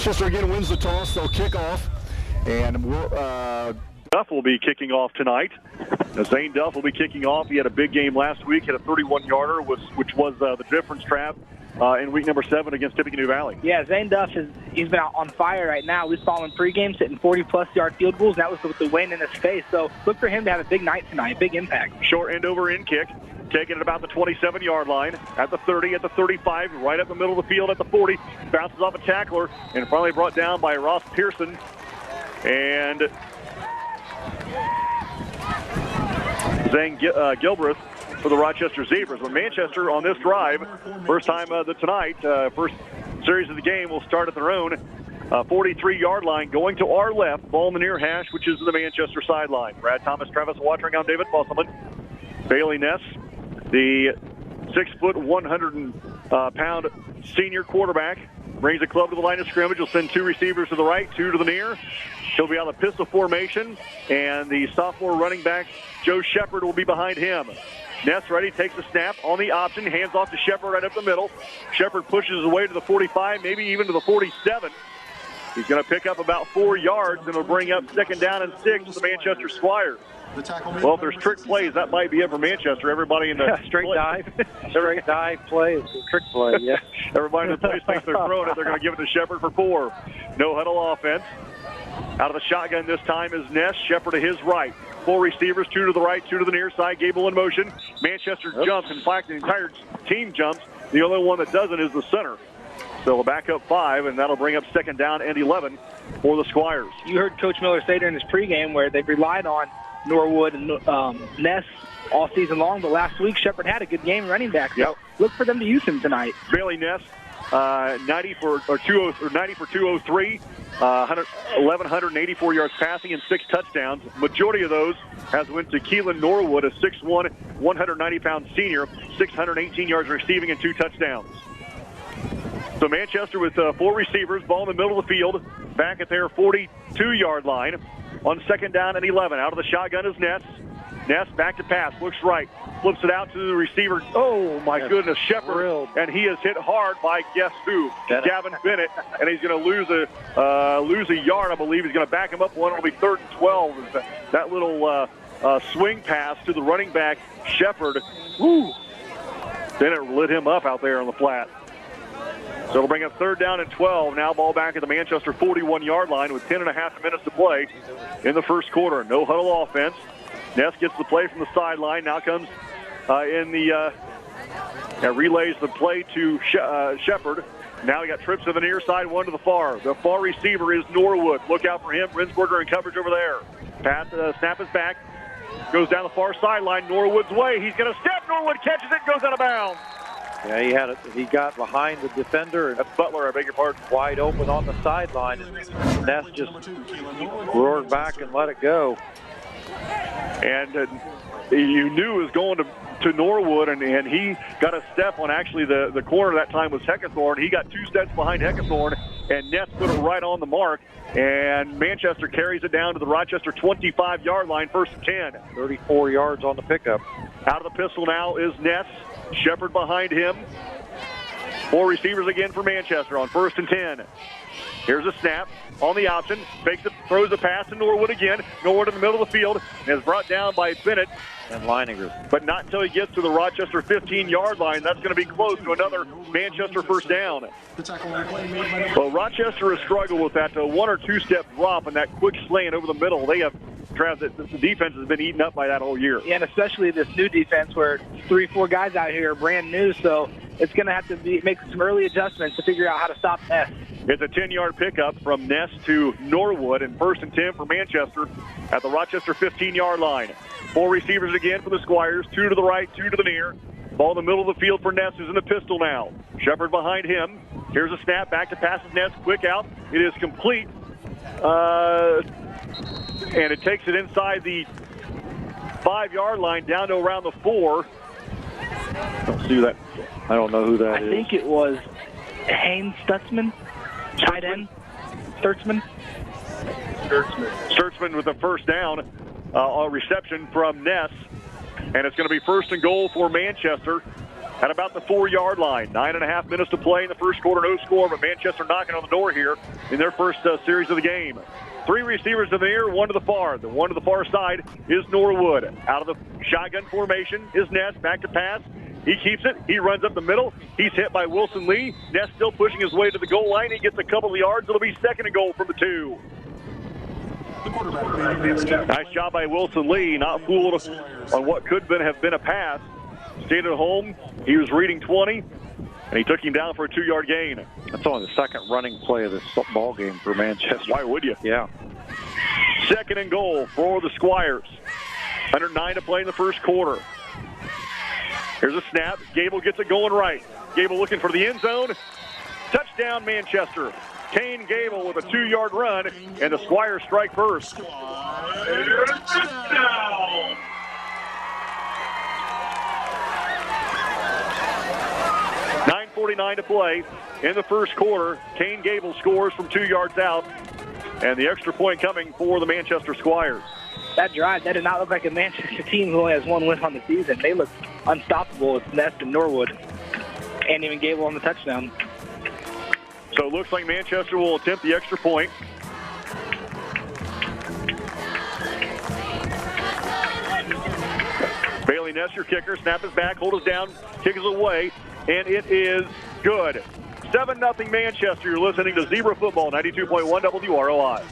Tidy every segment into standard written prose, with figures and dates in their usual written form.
Rochester again wins the toss. They'll kick off, and Duff will be kicking off tonight. Zane Duff will be kicking off. He had a big game last week, had a 31-yarder, which was the difference trap in week number 7 against Tippecanoe Valley. Yeah, Zane Duff, he's been out on fire right now. We saw him in pregame hitting 40-plus yard field goals. That was with the wind in his face. So look for him to have a big night tonight, big impact. Short end over end kick. Taking it about the 27-yard line, at the 30, at the 35, right up the middle of the field at the 40. Bounces off a tackler and finally brought down by Ross Pearson. And Zane Gilbreth for the Rochester Zebras. But Manchester on this drive, first time tonight, first series of the game, will start at their own 43-yard line, going to our left, ball in the near hash, which is the Manchester sideline. Brad Thomas, Travis Watering, I'm David Musselman. Bailey Ness, the 6-foot, 100-pound senior quarterback, brings the club to the line of scrimmage. Will send 2 receivers to the right, 2 to the near. He'll be on the pistol formation, and the sophomore running back, Joe Shepard, will be behind him. Ness ready, takes a snap on the option, hands off to Shepard right up the middle. Shepard pushes his way to the 45, maybe even to the 47. He's going to pick up about 4 yards, and it'll bring up 2nd down and 6 to the Manchester Squires. Well, if there's trick plays, that might be it for Manchester. Everybody in the straight dive. Straight dive play is a trick play, yeah. Everybody in the place thinks they're throwing it. They're going to give it to Shepard for 4. No huddle offense. Out of the shotgun this time is Ness. Shepard to his right. 4 receivers, 2 to the right, 2 to the near side. Gable in motion. Manchester jumps. In fact, the entire team jumps. The only one that doesn't is the center. So a backup 5, and that'll bring up 2nd down and 11 for the Squires. You heard Coach Miller say during this pregame where they've relied on Norwood and Ness all season long, but last week Shepard had a good game running back. So look for them to use him tonight. Bailey Ness, 90 for 203, 1,184 yards passing and 6 touchdowns. Majority of those has went to Keelan Norwood, a 6'1", 190-pound senior, 618 yards receiving and 2 touchdowns. So Manchester with 4 receivers, ball in the middle of the field, back at their 42-yard line. On 2nd down and 11. Out of the shotgun is Ness. Ness back to pass. Looks right. Flips it out to the receiver. Oh, my goodness. Shepard. And he is hit hard by guess who? Gavin Bennett. And he's going to lose a yard, I believe. He's going to back him up one. It'll be 3rd and 12. That little swing pass to the running back, Shepard. Woo! Bennett lit him up out there on the flat. So it'll bring up 3rd down and 12. Now ball back at the Manchester 41-yard line with 10.5 minutes to play in the first quarter. No huddle offense. Ness gets the play from the sideline. Now comes relays the play to Shepard. Now we got trips to the near side, 1 to the far. The far receiver is Norwood. Look out for him. Rinsberger in coverage over there. Pass, snap is back. Goes down the far sideline. Norwood's way. He's going to step. Norwood catches it, goes out of bounds. Yeah, he got behind the defender. That's Butler, I beg your pardon. Wide open on the sideline. And Ness just roared back and let it go. And you knew it was going to Norwood, and he got a step on actually the corner that time was Heckathorn. He got 2 steps behind Heckathorn, and Ness put it right on the mark. And Manchester carries it down to the Rochester 25-yard line, 1st and 10. 34 yards on the pickup. Out of the pistol now is Ness. Shepard behind him. 4 receivers again for Manchester on 1st and 10. Here's a snap on the option. Fakes it, throws a pass to Norwood again. Norwood in the middle of the field and is brought down by Bennett. And Leininger. But not until he gets to the Rochester 15-yard line. That's going to be close to another Manchester 1st down. Well, Rochester has struggled with that 1 or 2 step drop and that quick slant over the middle. They have the defense has been eaten up by that all year. Yeah, and especially this new defense where 3-4 guys out here are brand new, so it's going to have to make some early adjustments to figure out how to stop Ness. It's a 10-yard pickup from Ness to Norwood, and 1st and 10 for Manchester at the Rochester 15-yard line. 4 receivers again for the Squires, 2 to the right, 2 to the near. Ball in the middle of the field for Ness, who's in the pistol now. Shepard behind him. Here's a snap, back to passes Ness, quick out. It is complete. And it takes it inside the 5-yard line down to around the 4. Don't see that. I don't know who that is. I think it was Haynes Stutzman, tight end. Stutzman with the 1st down. A reception from Ness. And it's going to be 1st and goal for Manchester at about the 4-yard line. 9.5 minutes to play in the first quarter, no score, but Manchester knocking on the door here in their first series of the game. 3 receivers in the near, 1 to the far. The 1 to the far side is Norwood. Out of the shotgun formation is Ness, back to pass. He keeps it. He runs up the middle. He's hit by Wilson Lee. Ness still pushing his way to the goal line. He gets a couple of yards. It'll be 2nd and goal from the 2. Nice job by Wilson Lee, not fooled on what could have been a pass. Stayed at home. He was reading 20, and he took him down for a 2-yard gain. That's only the second running play of this ball game for Manchester. Why would you? Yeah. 2nd and goal for the Squires. 109 to play in the first quarter. Here's a snap. Gable gets it going right. Gable looking for the end zone. Touchdown, Manchester. Kane Gable with a 2-yard run, and the Squires strike first. Touchdown! 9:49 to play in the first quarter. Kane Gable scores from 2 yards out, and the extra point coming for the Manchester Squires. That drive, that did not look like a Manchester team who only has 1 win on the season. They looked unstoppable with Ness and Norwood, and even Gable on the touchdown. So it looks like Manchester will attempt the extra point. Bailey Ness, your kicker. Snap is back, hold us down, kick is away, and it is good. 7-0 Manchester. You're listening to Zebra Football, 92.1 WROI.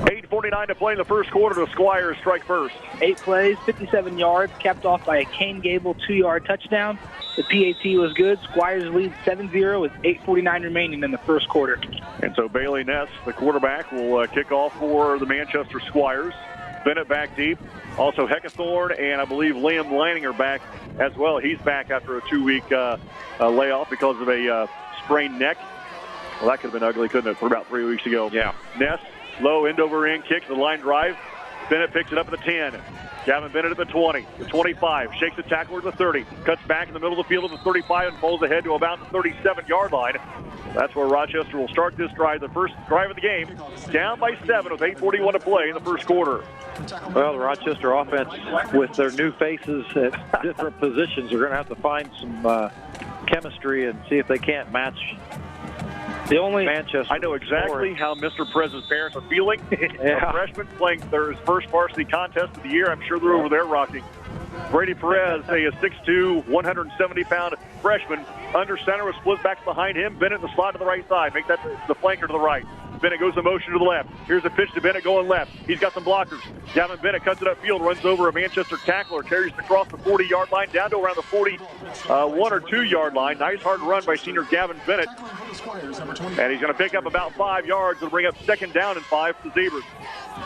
8:49 to play in the first quarter. The Squires strike first. 8 plays, 57 yards, capped off by a Kane Gable 2-yard touchdown. The PAT was good. Squires lead 7-0 with 8:49 remaining in the first quarter. And so Bailey Ness, the quarterback, will kick off for the Manchester Squires. Bennett back deep. Also Heckathorn and I believe Liam Lanning are back as well. He's back after a 2-week layoff because of a sprained neck. Well, that could have been ugly, couldn't it, for about 3 weeks ago. Yeah. Ness, low end over end kick, the line drive. Bennett picks it up at the 10. Gavin Bennett at the 20, the 25, shakes the tackler at the 30, cuts back in the middle of the field at the 35 and falls ahead to about the 37-yard line. That's where Rochester will start this drive, the first drive of the game, down by 7 with 8:41 to play in the first quarter. Well, the Rochester offense, with their new faces at different positions, are going to have to find some chemistry and see if they can't match The only Manchester. I know exactly how Mr. Perez's parents are feeling. Yeah. A freshman playing their first varsity contest of the year. I'm sure they're over there rocking. Brady Perez, a 6'2", 170-pound freshman. Under center with split backs behind him. Bennett in the slot to the right side. Make that the flanker to the right. Bennett goes in motion to the left. Here's a pitch to Bennett going left. He's got some blockers. Gavin Bennett cuts it upfield, runs over a Manchester tackler, carries it across the 40-yard line down to around the 41 or 2-yard line. Nice hard run by senior Gavin Bennett. And he's going to pick up about 5 yards and bring up 2nd down and 5 for the Zebras.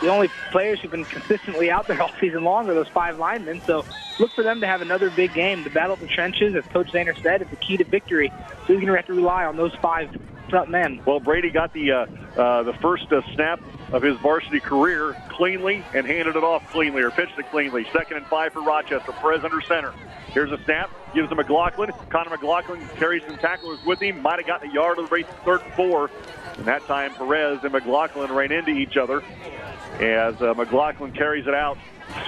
The only players who've been consistently out there all season long are those 5 linemen. So look for them to have another big game. The battle of the trenches, as Coach Zahner said, is the key to victory. So he's going to have to rely on those 5 front men. Well, Brady got the first snap of his varsity career cleanly and handed it off cleanly, or pitched it cleanly. 2nd and 5 for Rochester. Perez under center. Here's a snap. Gives to McLaughlin. Connor McLaughlin carries some tacklers with him. Might have gotten a yard of the race, 3rd and 4. And that time, Perez and McLaughlin ran into each other as McLaughlin carries it out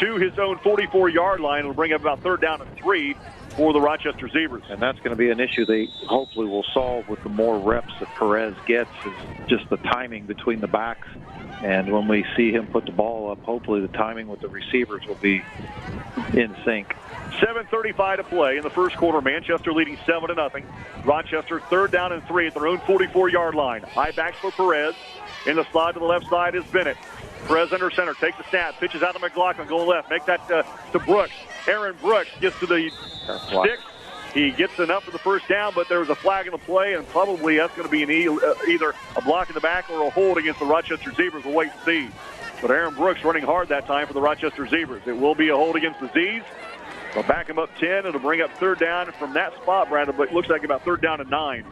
to his own 44-yard line. It'll bring up about 3rd down and 3. for the Rochester Zebras. And that's going to be an issue they hopefully will solve with the more reps that Perez gets, is just the timing between the backs. And when we see him put the ball up, hopefully the timing with the receivers will be in sync. 7:35 to play in the first quarter. Manchester leading 7-0. Rochester 3rd down and 3 at their own 44-yard line. High backs for Perez. In the slot to the left side is Bennett. Perez under center, takes the snap, pitches out to McLaughlin, going left. Make that to Brooks. Aaron Brooks gets to the sticks. He gets enough for the first down, but there was a flag in the play, and probably that's going to be either a block in the back or a hold against the Rochester Zebras. We'll wait and see. But Aaron Brooks running hard that time for the Rochester Zebras. It will be a hold against the Z's. They'll back him up 10. It'll bring up 3rd down from that spot, Brad. It looks like about 3rd down and 9.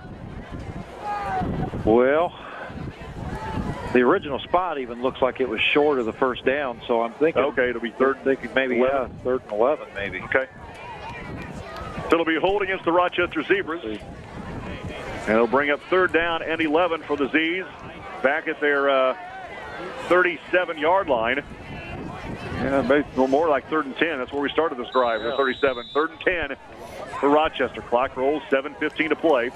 Well, the original spot even looks like it was short of the first down, so I'm thinking, okay, it'll be 3rd. Thinking maybe 11. 3rd and 11, maybe. Okay. So it'll be a hold against the Rochester Zebras. And it'll bring up 3rd down and 11 for the Z's, back at their 37-yard line. Yeah, maybe more like 3rd and 10. That's where we started this drive. Yeah. 37. 3rd and 10 for Rochester. Clock rolls, 7:15 to play.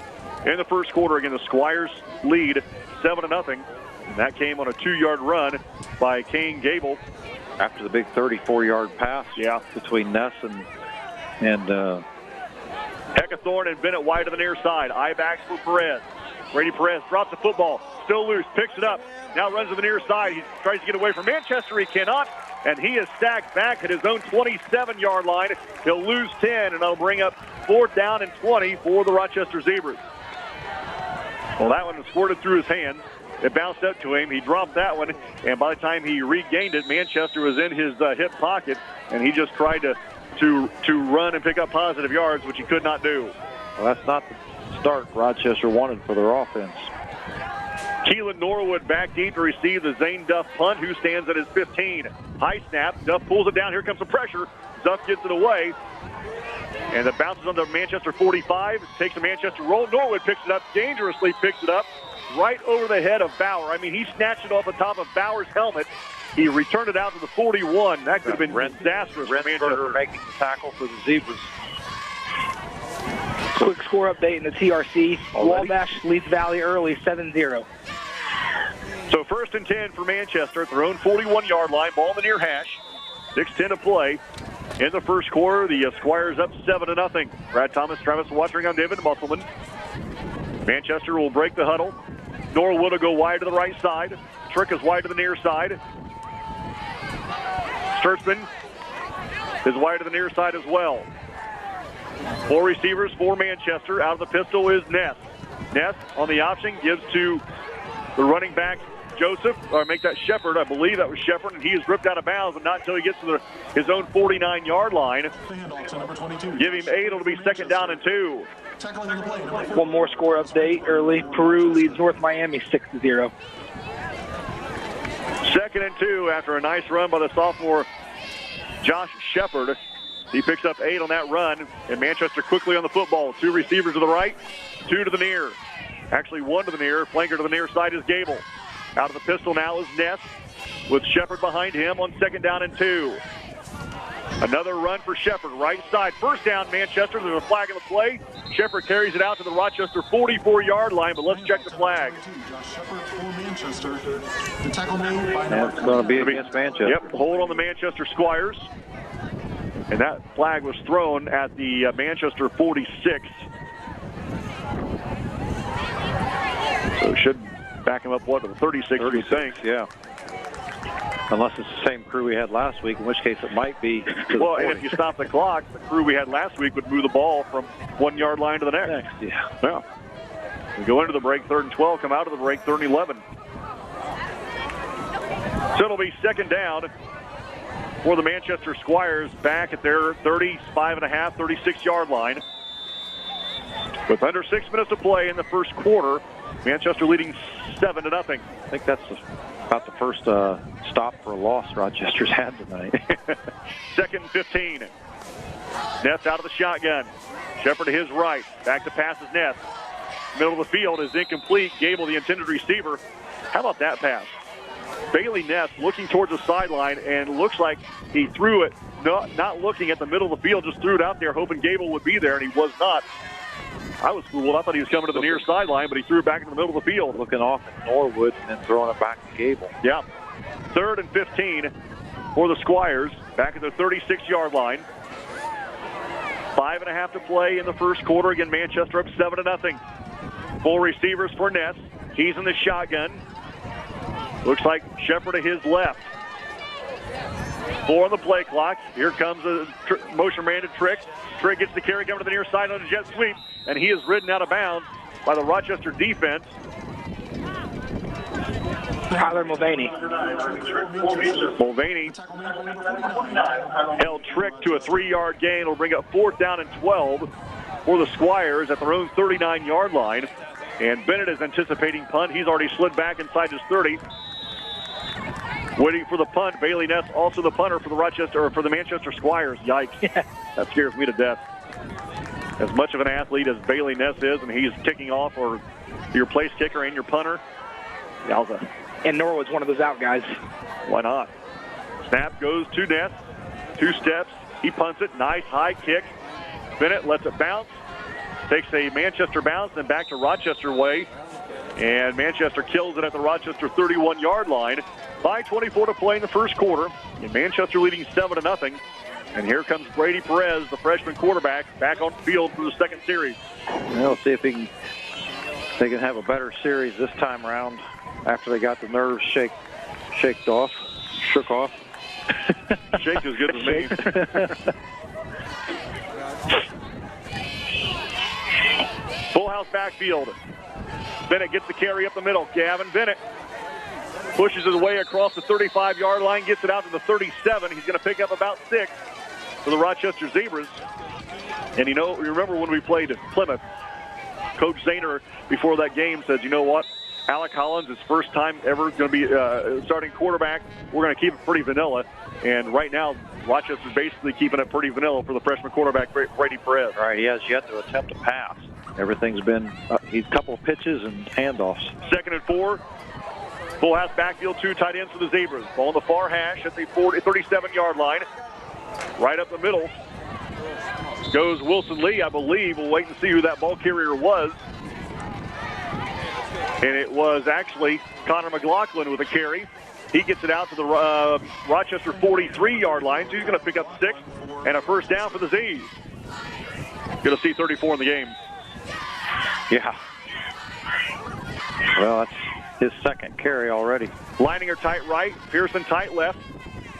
In the first quarter, again, the Squires lead 7-0. And that came on a 2-yard run by Kane Gable. After the big 34-yard pass between Ness and Heckathorn and Bennett wide to the near side. Eye backs for Perez. Brady Perez drops the football. Still loose. Picks it up. Now runs to the near side. He tries to get away from Manchester. He cannot. And he is sacked back at his own 27-yard line. He'll lose 10, and that'll bring up 4th down and 20 for the Rochester Zebras. Well, that one squirted through his hands. It bounced up to him. He dropped that one, and by the time he regained it, Manchester was in his hip pocket, and he just tried to run and pick up positive yards, which he could not do. Well, that's not the start Rochester wanted for their offense. Keelan Norwood back deep to receive the Zane Duff punt, who stands at his 15. High snap. Duff pulls it down. Here comes the pressure. Duff gets it away. And it bounces on the Manchester 45. Takes the Manchester roll. Norwood picks it up. Dangerously picks it up. Right over the head of Bauer. I mean, he snatched it off the top of Bauer's helmet. He returned it out to the 41. That could have been disastrous for Manchester. Making the tackle for the Zebras. Quick score update in the TRC. Wabash leads Valley early, 7-0. So 1st and 10 for Manchester at their own 41-yard line. Ball in the near hash. 6:10 to play. In the first quarter, the Squires up 7-0. Brad Thomas, Travis Watering on David Musselman. Manchester will break the huddle. Norwood will go wide to the right side. Trick is wide to the near side. Sturzman is wide to the near side as well. 4 receivers for Manchester. Out of the pistol is Ness. Ness on the option gives to the running back, Joseph, or make that Shepard. I believe that was Shepard, and he is ripped out of bounds, but not until he gets to his own 49-yard line. Give him 8. It'll be 2nd down and 2. One more score update early. Peru leads North Miami 6-0. 2nd and 2 after a nice run by the sophomore Josh Shepard. He picks up 8 on that run, and Manchester quickly on the football. 2 receivers to the right, 2 to the near. Actually, 1 to the near. Flanker to the near side is Gable. Out of the pistol now is Ness with Shepard behind him on 2nd down and 2. Another run for Shepard, right side. 1st down, Manchester. There's a flag in the play. Shepard carries it out to the Rochester 44-yard line, but let's check the flag. It's going to be against Manchester. Yep, hold on the Manchester Squires. And that flag was thrown at the Manchester 46. So it should back him up, what, to the 36, we think. Yeah. Unless it's the same crew we had last week, in which case it might be. Well, and if you stop the clock, the crew we had last week would move the ball from 1-yard line to the next. Yeah. We go into the break, 3rd and 12, come out of the break, 3rd and 11. So it'll be 2nd down for the Manchester Squires back at their 35.5, 36-yard line. With under 6 minutes to play in the first quarter, Manchester leading 7-0. I think that's about the first stop for a loss Rochester's had tonight. 2nd and 15. Ness out of the shotgun. Shepard to his right. Back to pass is Ness. Middle of the field is incomplete. Gable, the intended receiver. How about that pass? Bailey Ness looking towards the sideline, and looks like he threw it not looking at the middle of the field, just threw it out there hoping Gable would be there, and he was not. I was fooled. I thought he was coming to the near sideline, but he threw it back into the middle of the field. Looking off at Norwood and then throwing it back to Gable. Yeah. 3rd and 15 for the Squires, back at the 36-yard line. 5.5 to play in the first quarter. Again, Manchester up 7-0. Full receivers for Ness. He's in the shotgun. Looks like Shepard to his left. 4 on the play clock. Here comes a motion man to Trick. Trick gets the carry, coming to the near side on a jet sweep, and he is ridden out of bounds by the Rochester defense. Tyler Mulvaney. Mulvaney held Trick to a 3-yard gain. It'll bring up 4th down and 12 for the Squires at their own 39-yard line. And Bennett is anticipating punt. He's already slid back inside his 30. Waiting for the punt. Bailey Ness, also the punter for the Manchester Squires. Yikes. Yeah. That scares me to death. As much of an athlete as Bailey Ness is, and he's kicking off, or your place kicker and your punter. Yowza. And Norwood's one of those out guys. Why not? Snap goes to Ness. 2 steps. He punts it. Nice high kick. Bennett lets it bounce. Takes a Manchester bounce, then back to Rochester way. And Manchester kills it at the Rochester 31-yard line. 5:24 to play in the first quarter. And Manchester leading 7-0. And here comes Brady Perez, the freshman quarterback, back on the field for the second series. We'll see if they can have a better series this time around after they got the nerves shook off. Shake as good as me. Full house backfield. Bennett gets the carry up the middle. Gavin Bennett pushes his way across the 35-yard line, gets it out to the 37. He's going to pick up about 6 for the Rochester Zebras. And you remember when we played Plymouth, Coach Zahner before that game said, you know what? Alec Hollins, his first time ever going to be starting quarterback. We're going to keep it pretty vanilla. And right now, Rochester's basically keeping it pretty vanilla for the freshman quarterback, Brady Perez. Right, he has yet to attempt a pass. Everything's been a couple of pitches and handoffs. 2nd and 4. Full house backfield, 2 tight ends for the Zebras. Ball on the far hash at the 37-yard line. Right up the middle goes Wilson Lee, I believe. We'll wait and see who that ball carrier was. And it was actually Connor McLaughlin with a carry. He gets it out to the Rochester 43-yard line, so he's going to pick up 6 and a first down for the Z's. Going to see 34 in the game. Yeah. Well, that's his second carry already. Lining her tight right, Pearson tight left.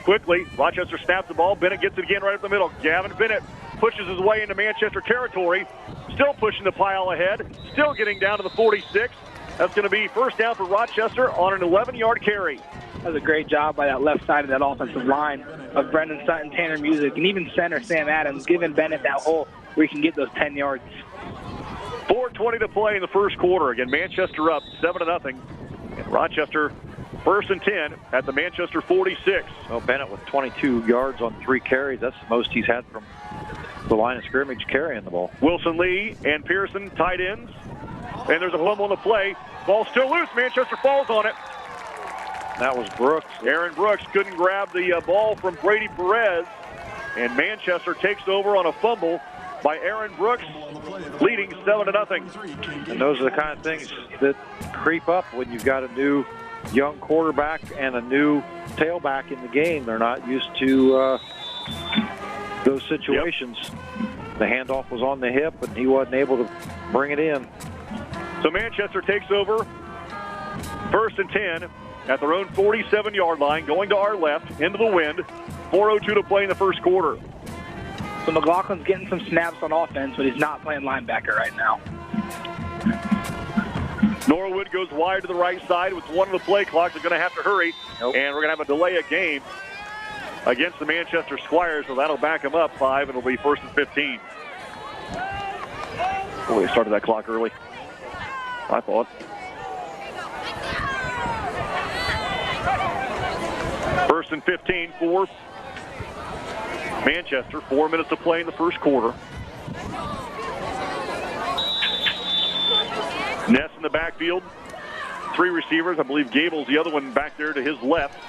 Quickly, Rochester snaps the ball. Bennett gets it again right up the middle. Gavin Bennett pushes his way into Manchester territory. Still pushing the pile ahead. Still getting down to the 46. That's going to be first down for Rochester on an 11-yard carry. That was a great job by that left side of that offensive line of Brendan Sutton, Tanner Music, and even center Sam Adams, giving Bennett that hole where he can get those 10 yards. 4:20 to play in the first quarter. Again, Manchester up 7-0. And Rochester 1st and 10 at the Manchester 46. Well, Bennett with 22 yards on 3 carries. That's the most he's had from the line of scrimmage carrying the ball. Wilson Lee and Pearson tight ends. And there's a fumble on the play. Ball still loose. Manchester falls on it. That was Brooks. Aaron Brooks couldn't grab the ball from Brady Perez. And Manchester takes over on a fumble by Aaron Brooks, leading 7-0. And those are the kind of things that creep up when you've got a new young quarterback and a new tailback in the game. They're not used to those situations. Yep. The handoff was on the hip, and he wasn't able to bring it in. So Manchester takes over 1st and 10 at their own 47-yard line, going to our left, into the wind. 4:02 to play in the first quarter. So McLaughlin's getting some snaps on offense, but he's not playing linebacker right now. Norwood goes wide to the right side with 1 of the play clock. They're going to have to hurry, and we're going to have a delay of game against the Manchester Squires, so that'll back them up 5, and it'll be 1st and 15. Boy, they started that clock early, I thought. 1st and 15 for Manchester. 4 minutes to play in the first quarter. Ness in the backfield. 3 receivers. I believe Gable's the other one back there to his left.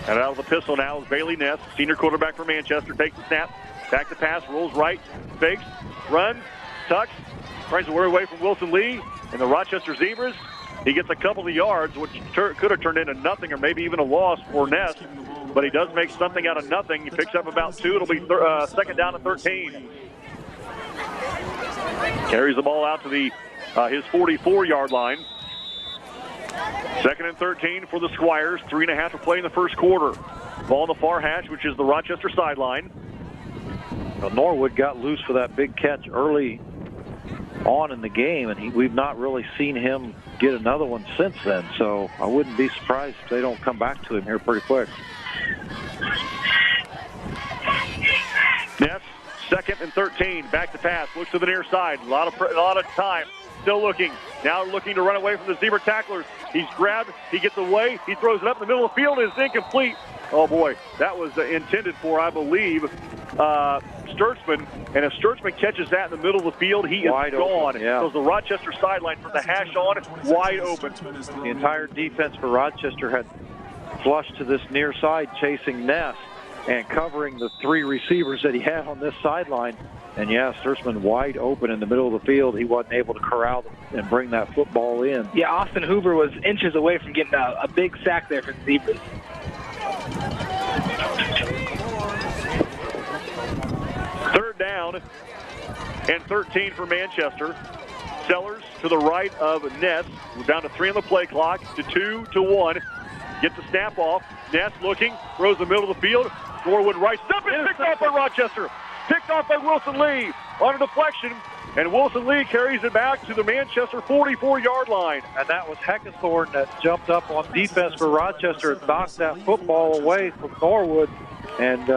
And out of the pistol now is Bailey Ness, senior quarterback for Manchester. Takes the snap, back to pass, rolls right, fakes, runs, tucks, tries to wear away from Wilson Lee and the Rochester Zebras. He gets a couple of yards, which could have turned into nothing or maybe even a loss for Ness. But he does make something out of nothing. He picks up about 2. It'll be second down and 13. Carries the ball out to the his 44-yard line. Second and 13 for the Squires. 3.5 to play in the first quarter. Ball in the far hash, which is the Rochester sideline. Well, Norwood got loose for that big catch early on in the game, and we've not really seen him get another one since then. So I wouldn't be surprised if they don't come back to him here pretty quick. Ness, second and 13. Back to pass. Looks to the near side. A lot of time. Still looking. Now looking to run away from the Zebra tacklers. He's grabbed. He gets away. He throws it up in the middle of the field. It's incomplete. Oh, boy. That was intended for, I believe, Sturtzman. And if Sturtzman catches that in the middle of the field, he is wide gone. Open, yeah. So the Rochester sideline from the hash on, wide open. The entire defense for Rochester had flushed to this near side, chasing Ness and covering the 3 receivers that he had on this sideline. And, yeah, Sturtzman wide open in the middle of the field. He wasn't able to corral them and bring that football in. Yeah, Austin Hoover was inches away from getting a big sack there for the Zebras. Third down and 13 for Manchester. Sellers to the right of Ness. We're down to 3 on the play clock, to 2 to 1. Gets the snap off. Ness looking, throws the middle of the field. Norwood right step and picked off by Rochester. Picked off by Wilson Lee on a deflection. And Wilson Lee carries it back to the Manchester 44-yard line. And that was Heckathorn that jumped up on defense for Rochester and knocked that football away from Norwood. And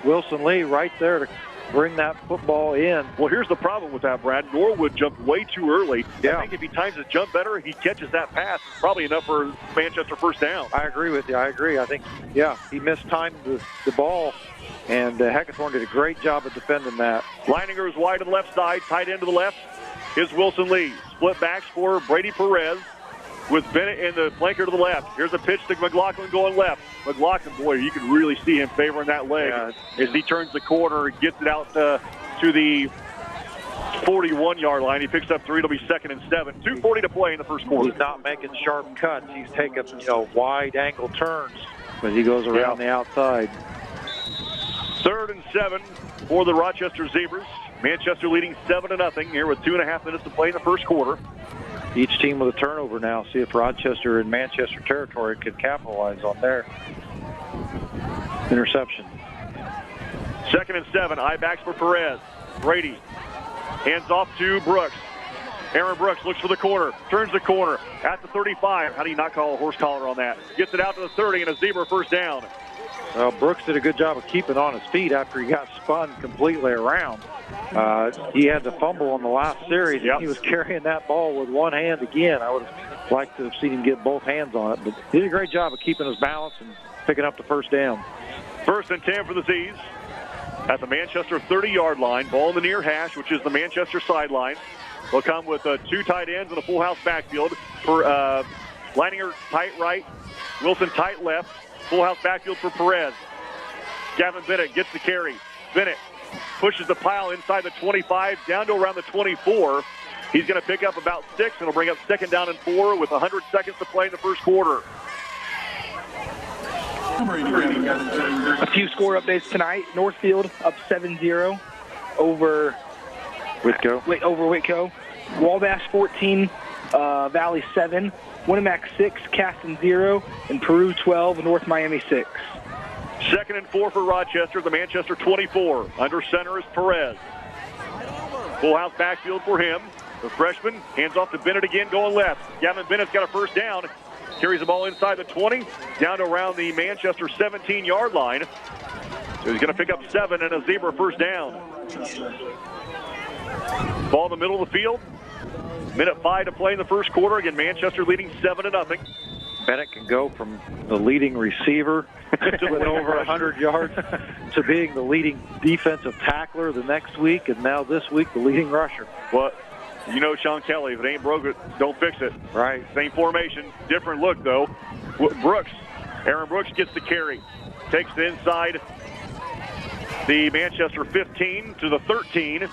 Wilson Lee right there to bring that football in. Well, here's the problem with that, Brad. Norwood jumped way too early. Yeah. I think if he times his jump better, he catches that pass. It's probably enough for Manchester first down. I agree with you. I agree. I think, yeah, he mistimed the ball, and Heckathorn did a great job of defending that. Leininger is wide to the left side, tight end to the left. Here's Wilson Lee. Split backs for Brady Perez with Bennett in the flanker to the left. Here's a pitch to McLaughlin going left. McLaughlin, boy, you can really see him favoring that leg as he turns the corner and gets it out to the 41-yard line. He picks up 3. It'll be second and 7. 2:40 to play in the first quarter. He's not making sharp cuts. He's taking, wide angle turns as he goes around the outside. 3rd and 7 for the Rochester Zebras. Manchester leading 7-0 here with 2.5 minutes to play in the first quarter. Each team with a turnover now. See if Rochester in Manchester territory could capitalize on their interception. 2nd and 7. Eye backs for Perez. Brady hands off to Brooks. Aaron Brooks looks for the corner. Turns the corner at the 35. How do you not call a horse collar on that? Gets it out to the 30 and a Zebra first down. Well, Brooks did a good job of keeping on his feet after he got spun completely around. He had the fumble on the last series. Yep. He was carrying that ball with one hand again. I would have liked to have seen him get both hands on it, but he did a great job of keeping his balance and picking up the first down. 1st and 10 for the Z's at the Manchester 30-yard line. Ball in the near hash, which is the Manchester sideline. They'll come with 2 tight ends and a full house backfield for Leininger tight right, Wilson tight left. Full house backfield for Perez. Gavin Bennett gets the carry. Bennett pushes the pile inside the 25 down to around the 24. He's going to pick up about 6, and it'll bring up 2nd down and 4 with 100 seconds to play in the first quarter. A few score updates tonight. Northfield up 7-0 over Whitco. Wabash 14, Valley 7. Winnemac 6, Caston 0, and Peru 12, and North Miami 6. 2nd and 4 for Rochester, the Manchester 24. Under center is Perez. Full house backfield for him. The freshman hands off to Bennett again, going left. Gavin Bennett's got a first down. Carries the ball inside the 20, down to around the Manchester 17-yard line. So he's going to pick up 7 and a Zebra first down. Ball in the middle of the field. Minute 5 to play in the first quarter. Again, Manchester leading 7-0. Bennett can go from the leading receiver with over 100 yards to being the leading defensive tackler the next week, and now this week the leading rusher. Well, you know Sean Kelly, if it ain't broke it, don't fix it. Right. Same formation, different look, though. Brooks Aaron Brooks gets the carry. Takes it inside the Manchester 15 to the 13.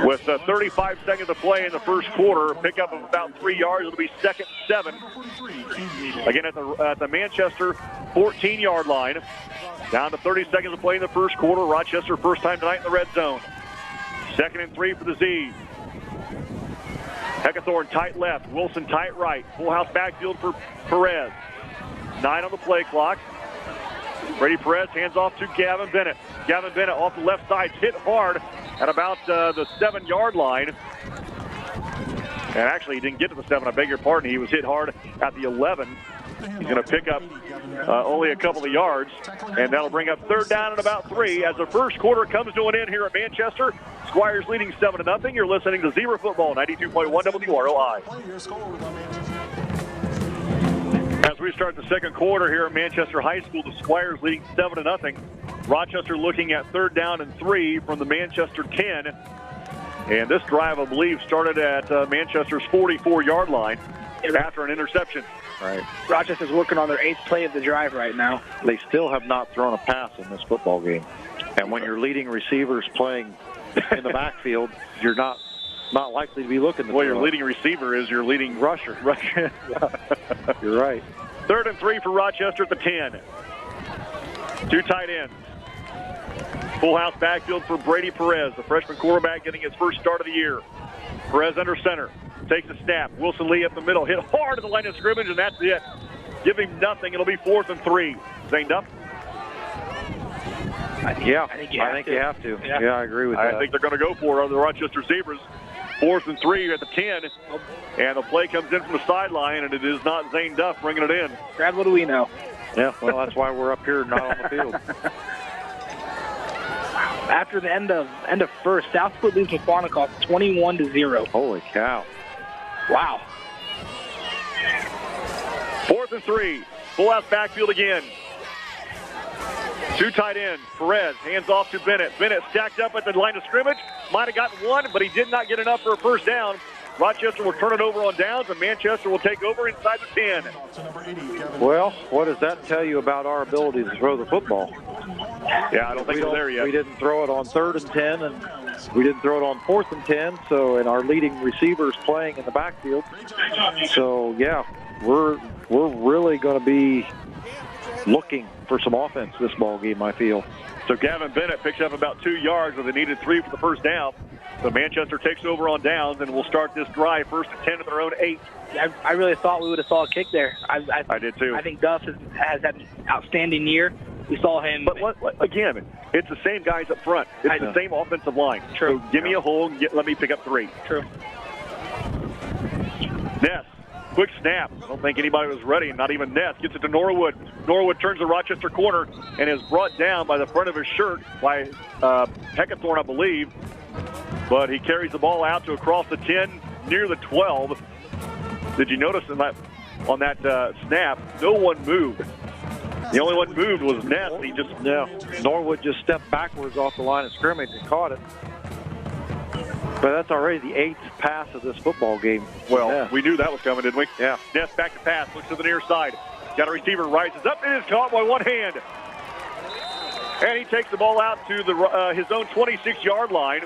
With 35 seconds to play in the first quarter, pickup of about 3 yards. It'll be 2nd and 7. Again at the Manchester 14-yard line. Down to 30 seconds to play in the first quarter. Rochester first time tonight in the red zone. 2nd and 3 for the Z's. Heckathorn tight left, Wilson tight right. Full house backfield for Perez. 9 on the play clock. Brady Perez hands off to Gavin Bennett. Gavin Bennett off the left side, hit hard at about the 7-yard line. And actually, he didn't get to the 7, I beg your pardon. He was hit hard at the 11. He's going to pick up only a couple of yards, and that'll bring up 3rd down and about 3 as the first quarter comes to an end here at Manchester. Squires leading 7-0. You're listening to Zebra Football, 92.1 WROI. As we start the second quarter here at Manchester High School, the Squires leading 7-0. Rochester looking at 3rd down and 3 from the Manchester 10. And this drive, I believe, started at Manchester's 44-yard line after an interception. Right. Rochester's working on their 8th play of the drive right now. They still have not thrown a pass in this football game. And when your leading receivers playing in the backfield, you're not likely to be looking to Well, your leading receiver is your leading rusher. You're right. 3rd and 3 for Rochester at the 10. 2 tight ends. Full house backfield for Brady Perez, the freshman quarterback getting his first start of the year. Perez under center. Takes a snap. Wilson Lee up the middle. Hit hard at the line of scrimmage, and that's it. Give him nothing. It'll be 4th and 3. Zane Duff? I think you have to. Yeah, I agree with that. I think they're going to go for it on the Rochester Zebras. 4th and 3 at the 10. And the play comes in from the sideline, and it is not Zane Duff bringing it in. Brad, what do we know? Yeah, well, that's why we're up here, not on the field. After the end of first, Southwood leads McWanacoff 21-0. Holy cow. Wow. 4th and 3. Full house backfield again. 2 tight ends. Perez hands off to Bennett. Bennett stacked up at the line of scrimmage. Might have gotten 1, but he did not get enough for a first down. Rochester will turn it over on downs, and Manchester will take over inside the 10. Well, what does that tell you about our ability to throw the football? Yeah, I don't think we're there yet. We didn't throw it on 3rd and 10, and we didn't throw it on 4th and 10, and our leading receivers playing in the backfield. So, yeah, we're really going to be looking for some offense this ball game, I feel. So Gavin Bennett picks up about 2 yards, where they needed 3 for the first down. So Manchester takes over on downs, and will start this drive 1st and 10 at their own 8. I really thought we would have saw a kick there. I did too. I think Duff has had an outstanding year. We saw him. But again, it's the same guys up front. It's the same offensive line. True. So give me a hole and let me pick up 3. True. Ness, quick snap. I don't think anybody was ready, not even Ness. Gets it to Norwood. Norwood turns the Rochester corner and is brought down by the front of his shirt by Heckathorn, I believe. But he carries the ball out to across the 10, near the 12. Did you notice on that snap, no one moved? The only one moved was Ness. Norwood just stepped backwards off the line of scrimmage and caught it. But that's already the 8th pass of this football game. Well, we knew that was coming, didn't we? Yeah. Ness back to pass, looks to the near side. Got a receiver, rises up, and is caught by one hand. And he takes the ball out to his own 26-yard line.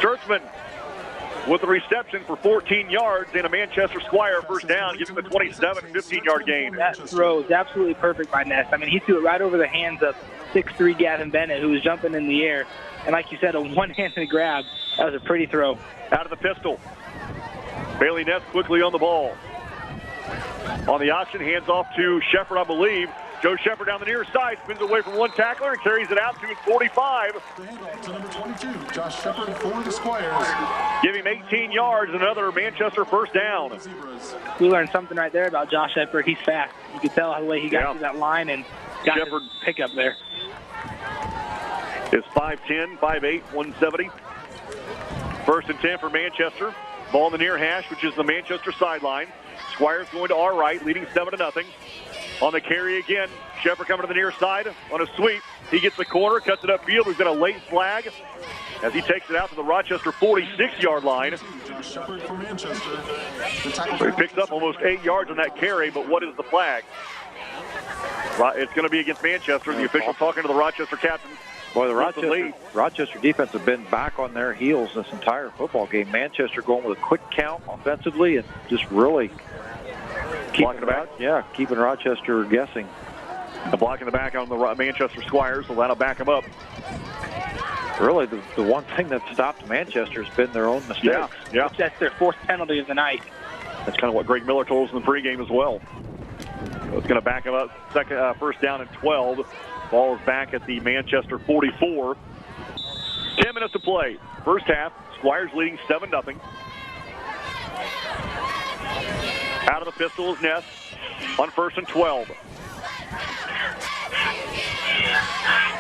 Sturtzman with the reception for 14 yards and a Manchester Squire first down, gets him the 27, 15-yard gain. That throw is absolutely perfect by Ness. I mean, he threw it right over the hands of 6'3" Gavin Bennett, who was jumping in the air. And like you said, a one-handed grab. That was a pretty throw. Out of the pistol. Bailey Ness quickly on the ball. On the option, hands off to Shepard, I believe. Joe Shepard down the near side, spins away from one tackler and carries it out to his 45. The handoff to number 22, Josh Shepard for the Squires. Give him 18 yards, another Manchester first down. We learned something right there about Josh Shepard. He's fast. You could tell the way he got to that line and got Shepard his pickup there. Is 5'10", 5'8", 170. First and 10 for Manchester. Ball in the near hash, which is the Manchester sideline. Squires going to our right, leading 7-0. On the carry again, Shepard coming to the near side on a sweep. He gets the corner, cuts it upfield. We've got a late flag as he takes it out to the Rochester 46-yard line. Josh Shepard for Manchester. The tackle He picks up almost 8 yards on that carry, but what is the flag? It's going to be against Manchester. The official talking to the Rochester captain. Boy, the Rochester defense have been back on their heels this entire football game. Manchester going with a quick count offensively and just really keeping Rochester guessing. The block in the back on the Manchester Squires, so that'll back them up. Really, the one thing that stopped Manchester has been their own mistakes. Yeah. That's their fourth penalty of the night. That's kind of what Greg Miller told us in the pregame as well. So it's going to back them up. First down and 12. Ball is back at the Manchester 44. 10 minutes to play. First half, Squires leading 7-0. Out of the pistol is Ness on 1st and 12.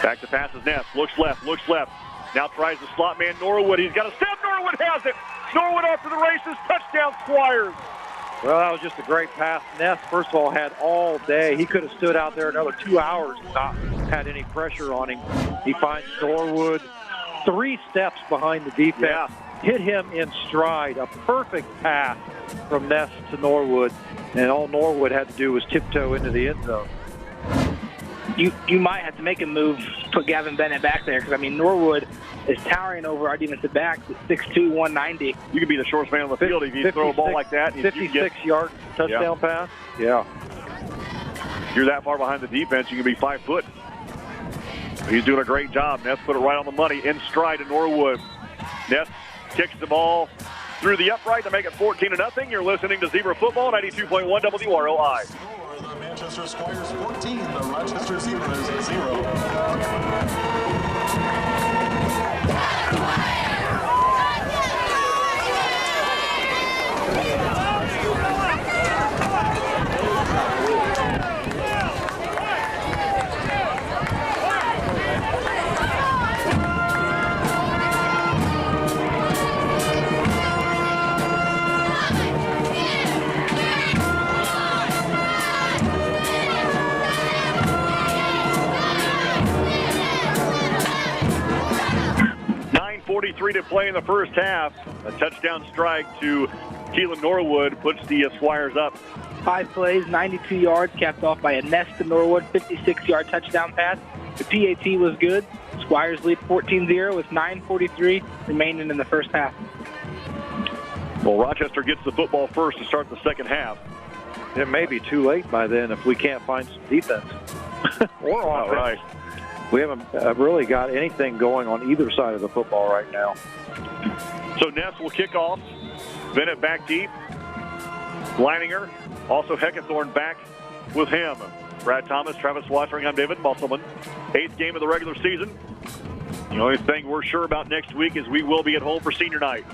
Back to pass is Ness. Looks left. Now tries the slot man Norwood. He's got a step. Norwood has it. Norwood off to the races. Touchdown, Squires. Well, that was just a great pass. Ness, first of all, had all day. He could have stood out there another 2 hours and not had any pressure on him. He finds Norwood 3 steps behind the defense. Hit him in stride. A perfect pass from Ness to Norwood. And all Norwood had to do was tiptoe into the end zone. You might have to make a move to put Gavin Bennett back there because, I mean, Norwood is towering over our defensive backs at 6'2", 190. You could be the shortest man on the field if you throw a ball like that. 56-yard touchdown pass. Yeah. If you're that far behind the defense, you can be 5 foot. He's doing a great job. Ness put it right on the money in stride to Norwood. Ness kicks the ball through the upright to make it 14-0. You're listening to Zebra Football, 92.1 WROI. The Manchester Squires 14, the Rochester Zebras 0. To play in the first half. A touchdown strike to Keelan Norwood puts the Squires up. 5 plays, 92 yards, capped off by a Ness to Norwood, 56-yard touchdown pass. The PAT was good. Squires lead 14-0 with 9:43 remaining in the first half. Well, Rochester gets the football first to start the second half. It may be too late by then if we can't find some defense or offense. All right. We haven't really got anything going on either side of the football right now. So Ness will kick off. Bennett back deep. Leininger, also Heckathorn back with him. Brad Thomas, Travis Wattering, I'm David Musselman. 8th game of the regular season. The only thing we're sure about next week is we will be at home for senior night.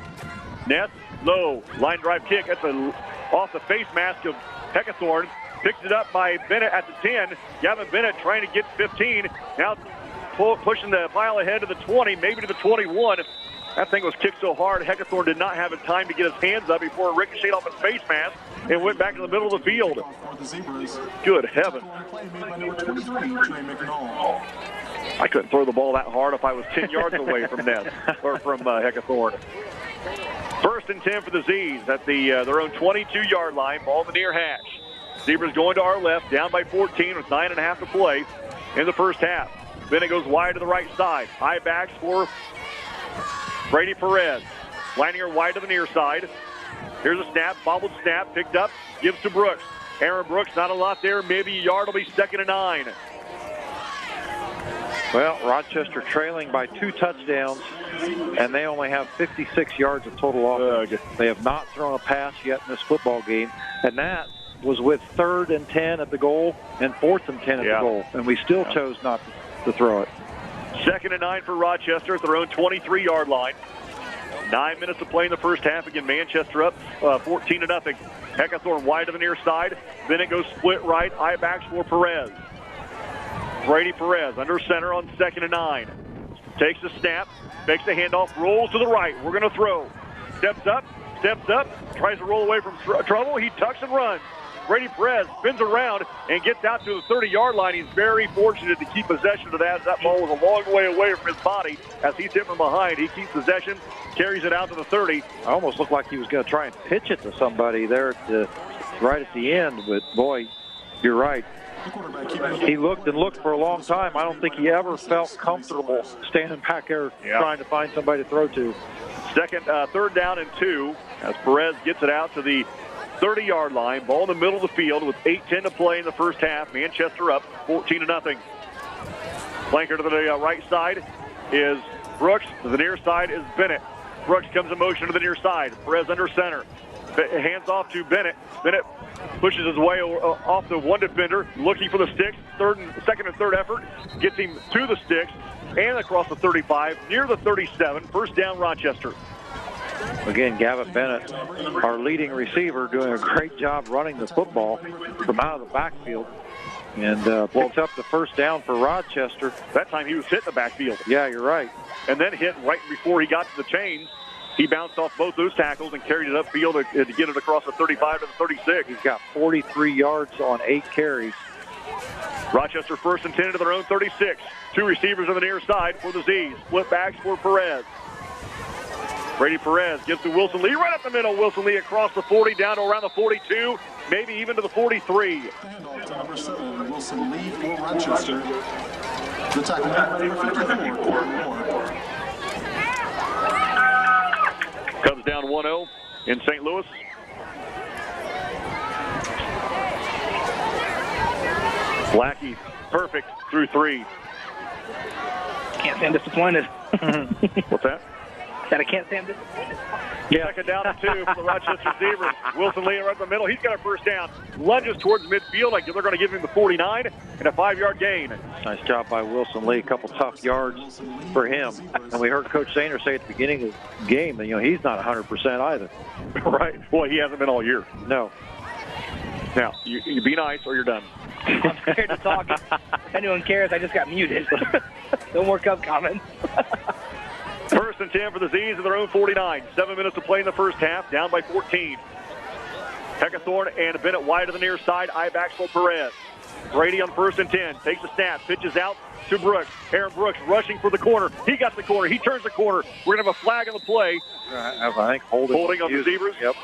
Ness, low, line drive kick. That's off the face mask of Heckathorn. Picked it up by Bennett at the 10. Gavin Bennett trying to get 15. Now pushing the pile ahead to the 20, maybe to the 21. That thing was kicked so hard, Heckathorn did not have time to get his hands up before it ricocheted off his face mask and went back to the middle of the field. Good heaven. I couldn't throw the ball that hard if I was 10 yards away from Ness or from Heckathorn. 1st and 10 for the Z's at their own 22-yard line. Ball in the near hash. Zebras going to our left, down by 14 with 9.5 to play in the first half. Bennett goes wide to the right side. High backs for Brady Perez. Leininger wide to the near side. Here's a snap, bobbled snap, picked up, gives to Brooks. Aaron Brooks, not a lot there. Maybe a yard will be 2nd and 9. Well, Rochester trailing by 2 touchdowns, and they only have 56 yards of total offense. They have not thrown a pass yet in this football game, and that was with 3rd and 10 at the goal and 4th and 10 at the goal, and we still chose not to throw it. 2nd and 9 for Rochester at their own 23-yard line. 9 minutes to play in the first half. Again, Manchester up 14-0. Heckathorn wide to the near side. Bennett goes split right. High backs for Perez. Brady Perez under center on 2nd and 9. Takes the snap, makes the handoff, rolls to the right. We're going to throw. Steps up, tries to roll away from trouble. He tucks and runs. Brady Perez spins around and gets out to the 30-yard line. He's very fortunate to keep possession of that. That ball was a long way away from his body as he's hit from behind. He keeps possession, carries it out to the 30. It almost looked like he was going to try and pitch it to somebody there right at the end, but boy, you're right. He looked and looked for a long time. I don't think he ever felt comfortable standing back there trying to find somebody to throw to. Third down and 2 as Perez gets it out to the 30-yard line. Ball in the middle of the field with 8:10 to play in the first half. Manchester up 14-0. Flanker to the right side is Brooks. To the near side is Bennett. Brooks comes in motion to the near side. Perez under center. Hands off to Bennett. Bennett pushes his way off the one defender, looking for the sticks. Second and third effort gets him to the sticks and across the 35, near the 37. First down, Rochester. Again, Gavin Bennett, our leading receiver, doing a great job running the football from out of the backfield. And picks up the first down for Rochester. That time he was hit in the backfield. Yeah, you're right. And then hit right before he got to the chains. He bounced off both those tackles and carried it upfield to get it across the 35 to the 36. He's got 43 yards on 8 carries. Rochester first and 10 to their own 36. 2 receivers on the near side for the Z's. Split backs for Perez. Brady Perez gives to Wilson Lee right up the middle. Wilson Lee across the 40 down to around the 42, maybe even to the 43. Handoff to number 7, Wilson Lee for Rochester. The tackle number 54, Moore. Comes down 1-0 in St. Louis. Lackey perfect through 3. Can't say I'm disappointed. What's that? That I can't say I'm disappointed. Yeah. Second down and 2 for the Rochester Zebras. Wilson Lee right in the middle. He's got a first down. Lunges towards midfield. Like they're going to give him the 49 and a 5-yard gain. Nice job by Wilson Lee. A couple tough yards for him. And we heard Coach Sainer say at the beginning of the game that, he's not 100% either. Right. Well, he hasn't been all year. No. Now, you be nice or you're done. I'm scared to talk. If anyone cares, I just got muted. No more Cub comments. First and 10 for the Z's at their own 49. 7 minutes to play in the first half, down by 14. Heckathorn and Bennett wide to the near side. I-backs for Perez. Brady on first and 10. Takes a snap, pitches out to Brooks. Aaron Brooks rushing for the corner. He got the corner. He turns the corner. We're going to have a flag on the play. I think holding on the Zebras. Yep.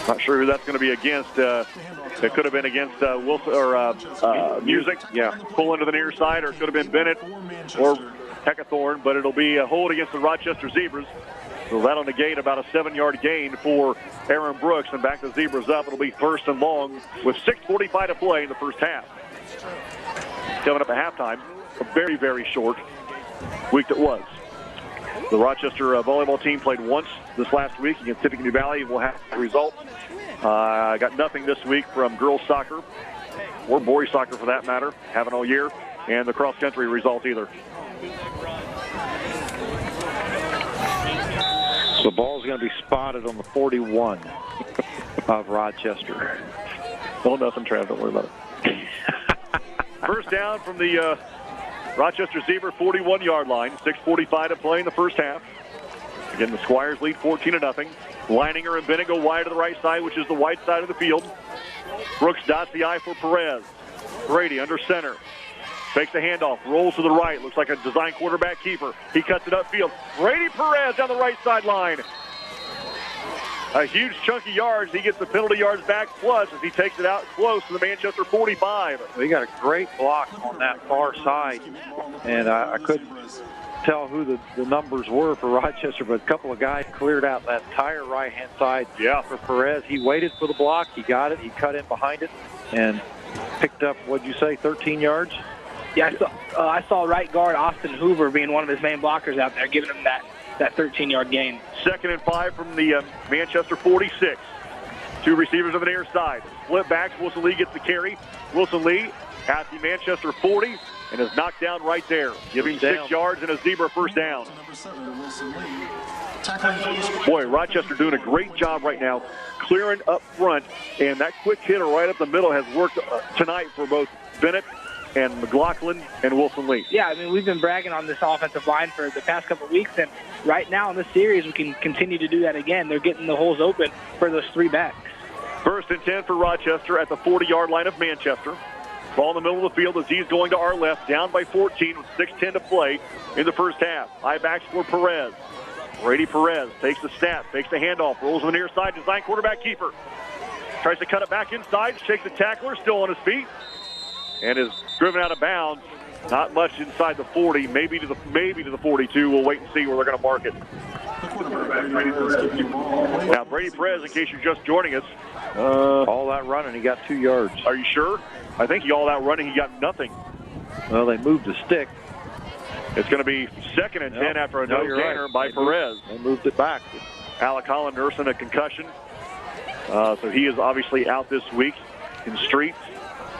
Not sure who that's going to be against. It could have been against Wilson or Music. Yeah. Pulling to the near side, or it could have been Bennett or Heckathorn, but it'll be a hold against the Rochester Zebras. So that'll negate about a 7-yard gain for Aaron Brooks, and back the Zebras up. It'll be first and long with 6:45 to play in the first half. Coming up at halftime, a very, very short week that was. The Rochester volleyball team played once this last week against Tippecanoe Valley. We'll have the results. I got nothing this week from girls soccer, or boys soccer for that matter. Haven't all year. And the cross-country result either. The ball's going to be spotted on the 41 of Rochester. Well, nothing, Trav. Don't worry about it. First down from the Rochester Zebra 41-yard line. 6:45 to play in the first half. Again, the Squires lead 14-0. Leininger and Bennett go wide to the right side, which is the wide side of the field. Brooks dots the I for Perez. Brady under center. Takes the handoff, rolls to the right. Looks like a design quarterback keeper. He cuts it upfield. Brady Perez down the right sideline. A huge chunk of yards. He gets the penalty yards back, plus as he takes it out close to the Manchester 45. We got a great block on that far side, and I couldn't tell who the numbers were for Rochester, but a couple of guys cleared out that entire right-hand side for Perez. He waited for the block. He got it. He cut in behind it and picked up, what'd you say, 13 yards? Yeah, I saw right guard Austin Hoover being one of his main blockers out there, giving him that 13-yard gain. 2nd and 5 from the Manchester 46. 2 receivers on the near side. Split backs. Wilson Lee gets the carry. Wilson Lee at the Manchester 40 and is knocked down right there, giving 6 yards and a Zebra first down. Boy, Rochester doing a great job right now, clearing up front, and that quick hitter right up the middle has worked tonight for both Bennett and McLaughlin and Wilson Lee. Yeah, I mean, we've been bragging on this offensive line for the past couple of weeks, and right now in this series we can continue to do that again. They're getting the holes open for those 3 backs. First and 10 for Rochester at the 40-yard line of Manchester. Ball in the middle of the field as he's going to our left, down by 14 with 6:10 to play in the first half. High backs for Perez. Brady Perez takes the snap, fakes the handoff, rolls on the near side, design quarterback keeper. Tries to cut it back inside, shakes the tackler, still on his feet, and is driven out of bounds. Not much inside the 40, maybe to the 42. We'll wait and see where they're going to mark it. Now, Brady Perez, in case you're just joining us. All that running, he got 2 yards. Are you sure? I think all that running, he got nothing. Well, they moved the stick. It's going to be 2nd and 10 after a no-gainer by Perez. They moved it back. Alec Holland nursing a concussion. So he is obviously out this week in streets.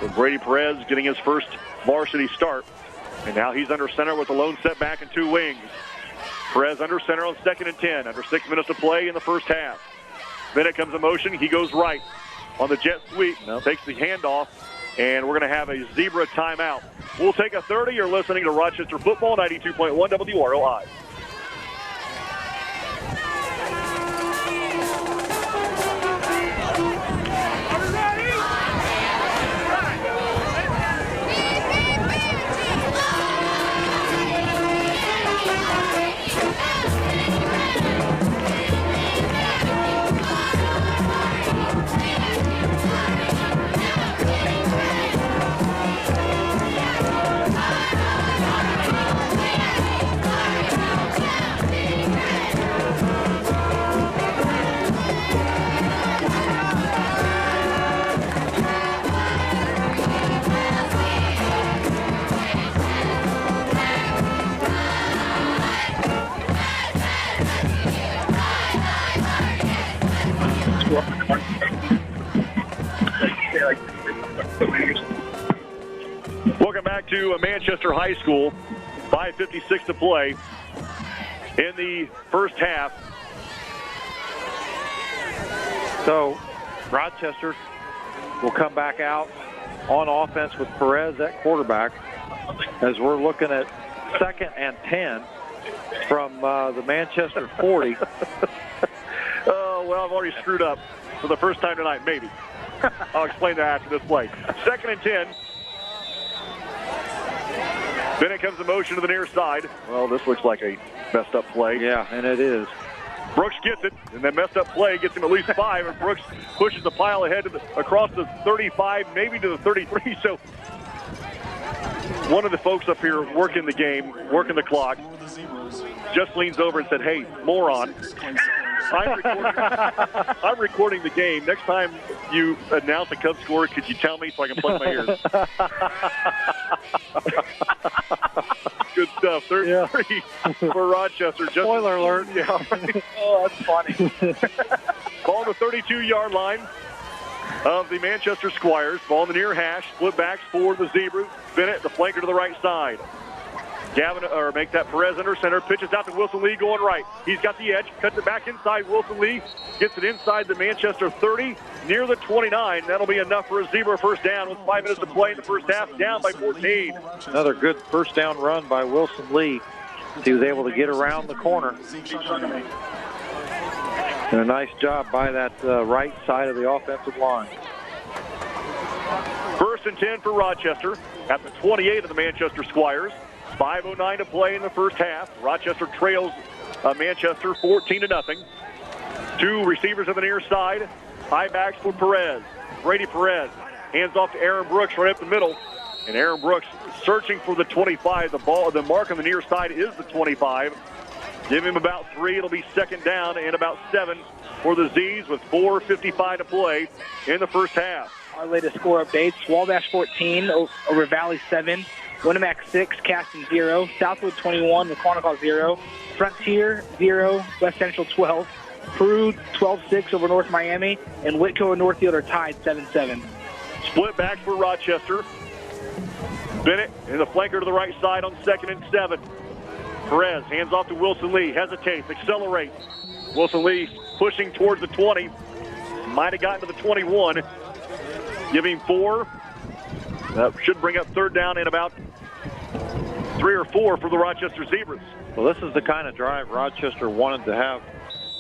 So Brady Perez getting his first varsity start. And now he's under center with a lone setback and 2 wings. Perez under center on 2nd and 10. Under 6 minutes to play in the first half. Bennett comes in motion. He goes right on the jet sweep. Takes the handoff. And we're going to have a zebra timeout. We'll take a 30. You're listening to Rochester Football, 92.1 WROI. Welcome back to Manchester High School. 5:56 to play in the first half. So Rochester will come back out on offense with Perez at quarterback as we're looking at 2nd and 10 from the Manchester 40. Oh, well, I've already screwed up for the first time tonight, maybe. I'll explain that after this play. 2nd and 10. Bennett comes in motion to the near side. Well, this looks like a messed up play. Yeah, and it is. Brooks gets it, and that messed up play gets him at least 5, and Brooks pushes the pile ahead to across the 35, maybe to the 33. So one of the folks up here working the game, working the clock, just leans over and said, "Hey, moron, I'm recording the game. Next time you announce a Cubs score, could you tell me so I can plug my ears?" Good stuff. 33 for Rochester. Just Spoiler alert. Yeah. Oh, that's funny. Ball on the 32-yard line of the Manchester Squires. Ball in the near hash. Split backs for the Zebras. Bennett, the flanker to the right side. Make that Perez under center. Pitches out to Wilson Lee going right. He's got the edge. Cuts it back inside. Wilson Lee gets it inside the Manchester 30, near the 29. That'll be enough for a Zebra first down with 5 minutes to play in the first half. Down by 14. Another good first down run by Wilson Lee. He was able to get around the corner. And a nice job by that right side of the offensive line. First and 10 for Rochester at the 28 of the Manchester Squires. 5:09 to play in the first half. Rochester trails Manchester 14-0. 2 receivers on the near side. High backs for Perez. Brady Perez hands off to Aaron Brooks right up the middle. And Aaron Brooks searching for the 25. The mark on the near side is the 25. Give him about 3. It'll be 2nd down and about 7 for the Z's with 4:55 to play in the first half. Our latest score updates: Wabash 14 over Valley 7. Winnemac 6, Caston 0, Southwood 21, McConaughey 0, Frontier 0, West Central 12, Peru 12-6 over North Miami, and Whitco and Northfield are tied 7-7. Split back for Rochester. Bennett in the flanker to the right side on 2nd and 7. Perez hands off to Wilson Lee, hesitates, accelerates. Wilson Lee pushing towards the 20, might have gotten to the 21. Give him 4. That should bring up 3rd down and about 3 or 4 for the Rochester Zebras. Well, this is the kind of drive Rochester wanted to have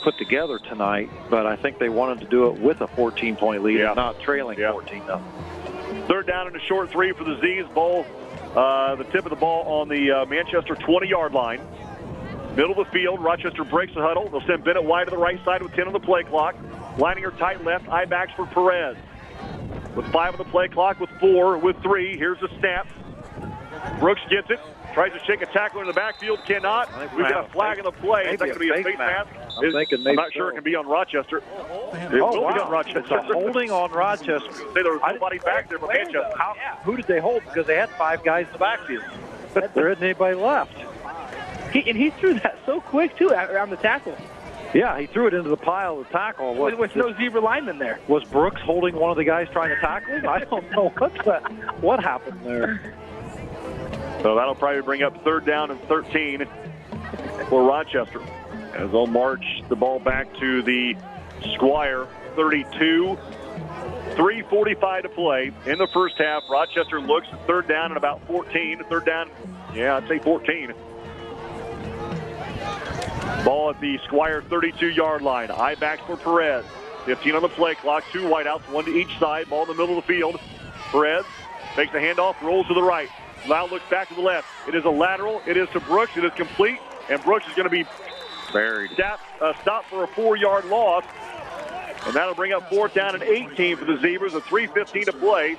put together tonight, but I think they wanted to do it with a 14-point lead and not trailing 14-0. Third down and a short 3 for the Z's. Ball, the tip of the ball on the Manchester 20-yard line. Middle of the field, Rochester breaks the huddle. They'll send Bennett wide to the right side with 10 on the play clock. Lining her tight left, eye backs for Perez. With 5 on the play clock, with 4, with 3. Here's the snap. Brooks gets it. Tries to shake a tackle in the backfield, cannot. We've got a flag in the play. Is that going to be a face mask? I'm not sure it can be on Rochester. It will be on Rochester. It's a holding on Rochester. Say there was nobody back there for Manchester. Who did they hold? Because they had 5 guys in the backfield. There isn't anybody left. He threw that so quick, too, around the tackle. Yeah, he threw it into the pile of tackle. With no zebra lineman there. Was Brooks holding one of the guys trying to tackle him? I don't know what happened there. So that'll probably bring up third down and 13 for Rochester. As they'll march the ball back to the Squire 32. 3:45 to play in the first half. Rochester looks at third down and about 14. Third down, I'd say 14. Ball at the Squire 32-yard line. Eye backs for Perez. 15 on the play clock. 2 wideouts, 1 to each side. Ball in the middle of the field. Perez makes the handoff, rolls to the right. Now looks back to the left. It is a lateral. It is to Brooks. It is complete. And Brooks is going to be buried. Stopped for a 4-yard loss. And that'll bring up fourth down and 18 for the Zebras with 3:15 to play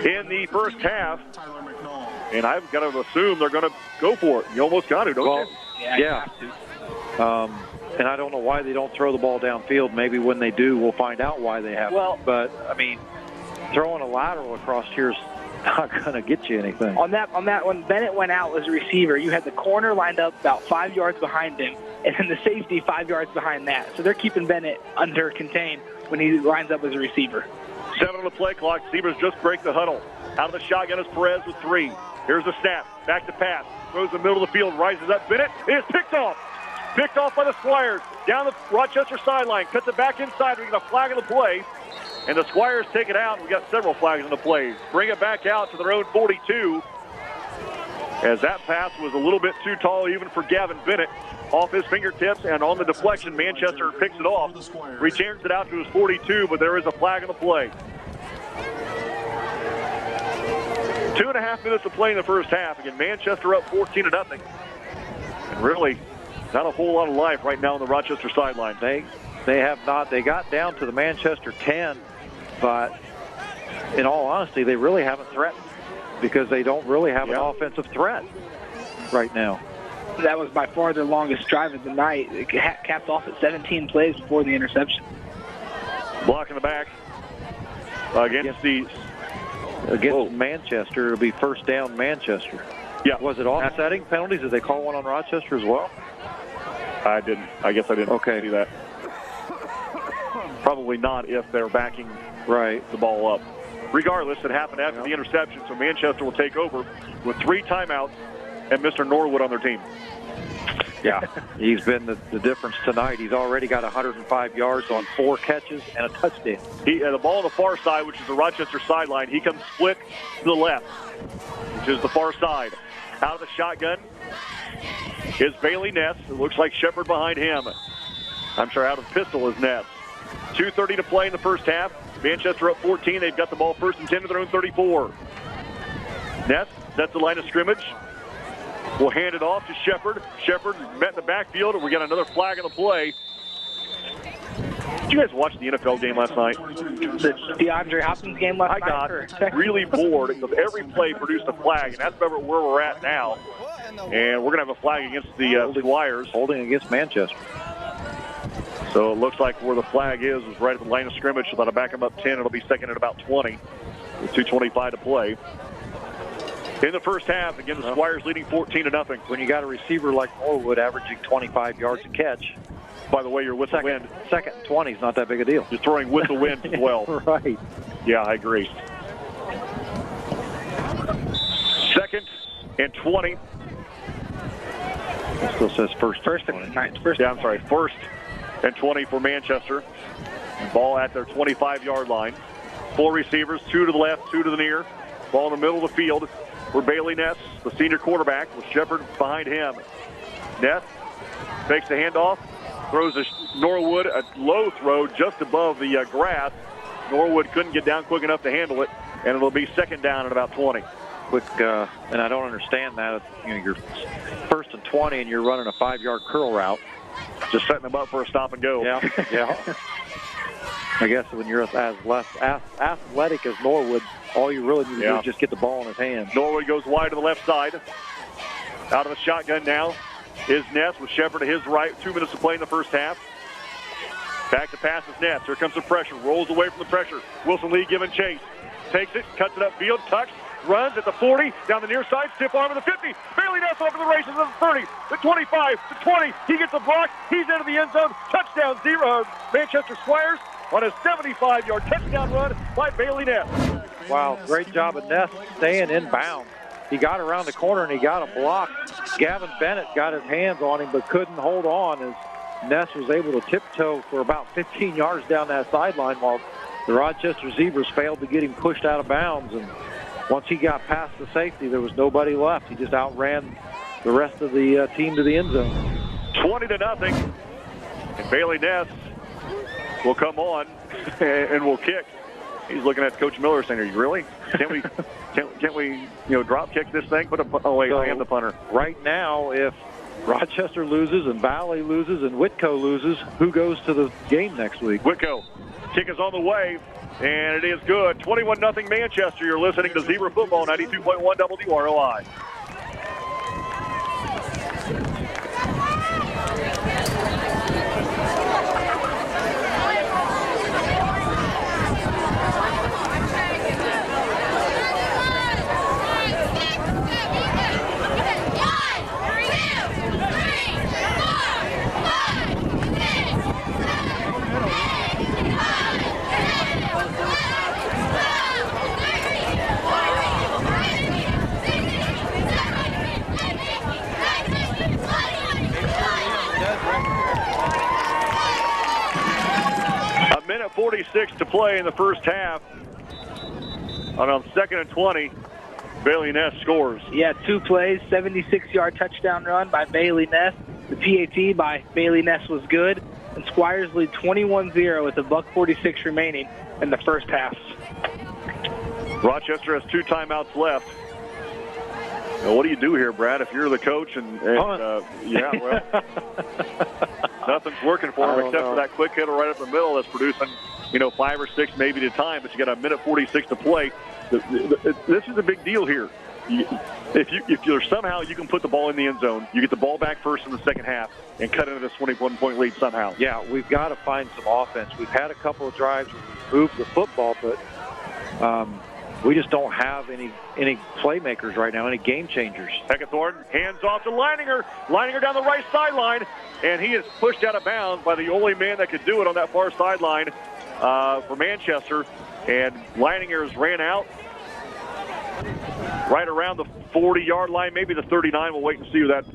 in the first half. And I've got to assume they're going to go for it. You almost got to, don't you? Yeah. And I don't know why they don't throw the ball downfield. Maybe when they do, we'll find out why they haven't. Well, but, I mean, throwing a lateral across here is not going to get you anything. On that, when Bennett went out as a receiver, you had the corner lined up about 5 yards behind him, and then the safety 5 yards behind that. So they're keeping Bennett under contained when he lines up as a receiver. 7 on the play clock. Zebras just break the huddle. Out of the shotgun is Perez with 3. Here's the snap. Back to pass. Throws the middle of the field. Rises up. Bennett is picked off. Picked off by the Squires. Down the Rochester sideline. Cuts it back inside. We get a flag on the play. And the Squires take it out. We got several flags on the play. Bring it back out to their own 42. As that pass was a little bit too tall even for Gavin Bennett. Off his fingertips and on the deflection, Manchester picks it off. Returns it out to his 42, but there is a flag on the play. 2.5 minutes to play in the first half. Again, Manchester up 14-0. And really, not a whole lot of life right now on the Rochester sideline. They have not. They got down to the Manchester 10, but in all honesty, they really haven't threatened because they don't really have an offensive threat right now. That was by far their longest drive of the night. It capped off at 17 plays before the interception. Block in the back against Manchester. It'll be first down Manchester. Yeah. Was it offsetting penalties? Did they call one on Rochester as well? I didn't. I guess I didn't see that. Probably not if they're backing the ball up. Regardless, it happened after the interception, so Manchester will take over with 3 timeouts and Mr. Norwood on their team. Yeah, he's been the difference tonight. He's already got 105 yards on 4 catches and a touchdown. The ball on the far side, which is the Rochester sideline, he comes split to the left, which is the far side. Out of the shotgun is Bailey Ness. It looks like Shepard behind him. I'm sure out of pistol is Ness. 2:30 to play in the first half. Manchester up 14. They've got the ball first and 10 to their own 34. Ness sets the line of scrimmage. We'll hand it off to Shepard. Shepard met in the backfield, and we got another flag on the play. Did you guys watch the NFL game last night? The DeAndre Hopkins game last night? I got really bored because every play produced a flag, and that's about where we're at now. And we're going to have a flag against the Squires. Holding against Manchester. So it looks like where the flag is right at the line of scrimmage. So that'll back them up 10. It'll be second at about 20 with 2:25 to play. In the first half, again, the Squires leading 14-0. When you got a receiver like Norwood averaging 25 yards a catch. By the way, you're with the wind. Second and 20 is not that big a deal. You're throwing with the wind as well. Right. Yeah, I agree. Second and 20. It still says first and 20. First and 20 for Manchester. Ball at their 25-yard line. 4 receivers, 2 to the left, 2 to the near. Ball in the middle of the field for Bailey Ness, the senior quarterback, with Shepard behind him. Ness takes the handoff, throws Norwood a low throw just above the grass. Norwood couldn't get down quick enough to handle it, and it'll be second down at about 20. Quick, and I don't understand that. You're first and 20, and you're running a 5-yard curl route. Just setting them up for a stop and go. Yeah, yeah. I guess when you're as less athletic as Norwood, all you really need to do is just get the ball in his hands. Norwood goes wide to the left side. Out of the shotgun now is Ness with Shepard to his right. 2 minutes to play in the first half. Back to pass is Ness. Here comes the pressure. Rolls away from the pressure. Wilson Lee giving chase. Takes it, cuts it upfield, tucks, runs at the 40, down the near side, stiff arm at the 50. Bailey Ness over the races at the 30, the 25, the 20. He gets a block. He's into the end zone. Touchdown, Manchester Squires on a 75-yard touchdown run by Bailey Ness. Wow, great job of Ness staying in bounds. He got around the corner and he got a block. Gavin Bennett got his hands on him but couldn't hold on as Ness was able to tiptoe for about 15 yards down that sideline while the Rochester Zebras failed to get him pushed out of bounds. And once he got past the safety, there was nobody left. He just outran the rest of the team to the end zone. 20-0. And Bailey Ness will come on and will kick. He's looking at Coach Miller saying, "Are you really? Can't we drop kick this thing? I am the punter." Right now, if Rochester loses and Valley loses and Whitco loses, who goes to the game next week? Whitco. Kick is on the way, and it is good. 21-0 Manchester. You're listening to Zebra Football, 92.1 WROI. A minute 46 to play in the first half. And on 2nd and 20, Bailey Ness scores. Yeah, 2 plays, 76-yard touchdown run by Bailey Ness. The PAT by Bailey Ness was good. And Squires lead 21-0 with $1:46 remaining in the first half. Rochester has 2 timeouts left. Now, what do you do here, Brad, if you're the coach? Nothing's working for him except for that quick hitter right up the middle that's producing, 5 or 6 maybe at a time, but you got a minute 46 to play. This is a big deal here. If you're somehow you can put the ball in the end zone, you get the ball back first in the second half and cut into this 21-point lead somehow. Yeah, we've got to find some offense. We've had a couple of drives where we've moved the football, but we just don't have any playmakers right now, any game changers. Heckathorn hands off to Leininger. Leininger down the right sideline, and he is pushed out of bounds by the only man that could do it on that far sideline for Manchester. And Leininger's ran out right around the 40-yard line, maybe the 39. We'll wait and see who that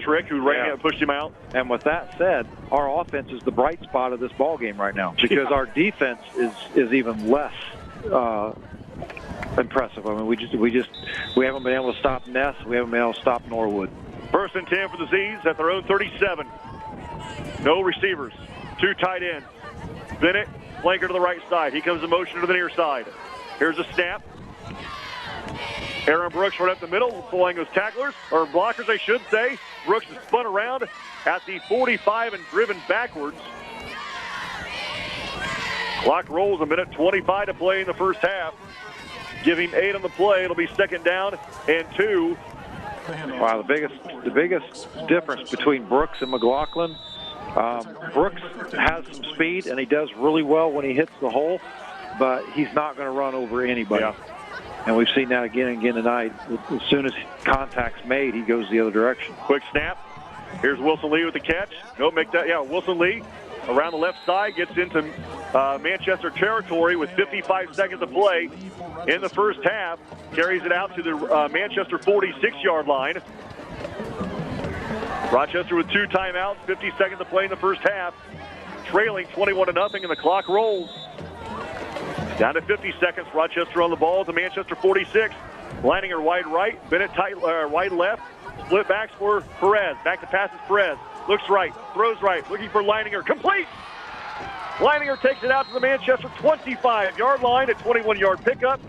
Trick who ran out and pushed him out. And with that said, our offense is the bright spot of this ball game right now because our defense is even less impressive. I mean, we haven't been able to stop Ness. We haven't been able to stop Norwood. 1st and 10 for the Z's at their own 37. No receivers. 2 tight ends. Bennett, flanker to the right side. He comes in motion to the near side. Here's a snap. Aaron Brooks right up the middle, pulling those tacklers, or blockers, I should say. Brooks is spun around at the 45 and driven backwards. Clock rolls, a minute 25 to play in the first half. Giving 8 on the play. It'll be 2nd down and 2. Wow, the biggest difference between Brooks and McLaughlin, Brooks has some speed, and he does really well when he hits the hole, but he's not going to run over anybody. Yeah. And we've seen that again and again tonight. As soon as contact's made, he goes the other direction. Quick snap. Here's Wilson Lee with the catch. No, make that. Yeah, Wilson Lee around the left side gets into Manchester territory with 55 seconds to play in the first half. Carries it out to the Manchester 46-yard line. Rochester with 2 timeouts, 50 seconds to play in the first half. Trailing 21-0, and the clock rolls. Down to 50 seconds. Rochester on the ball to Manchester 46. Leininger wide right. Bennett tight wide left. Split backs for Perez. Back to pass is Perez. looks right, throws right, looking for Leininger, complete! Leininger takes it out to the Manchester 25-yard line, a 21-yard pickup,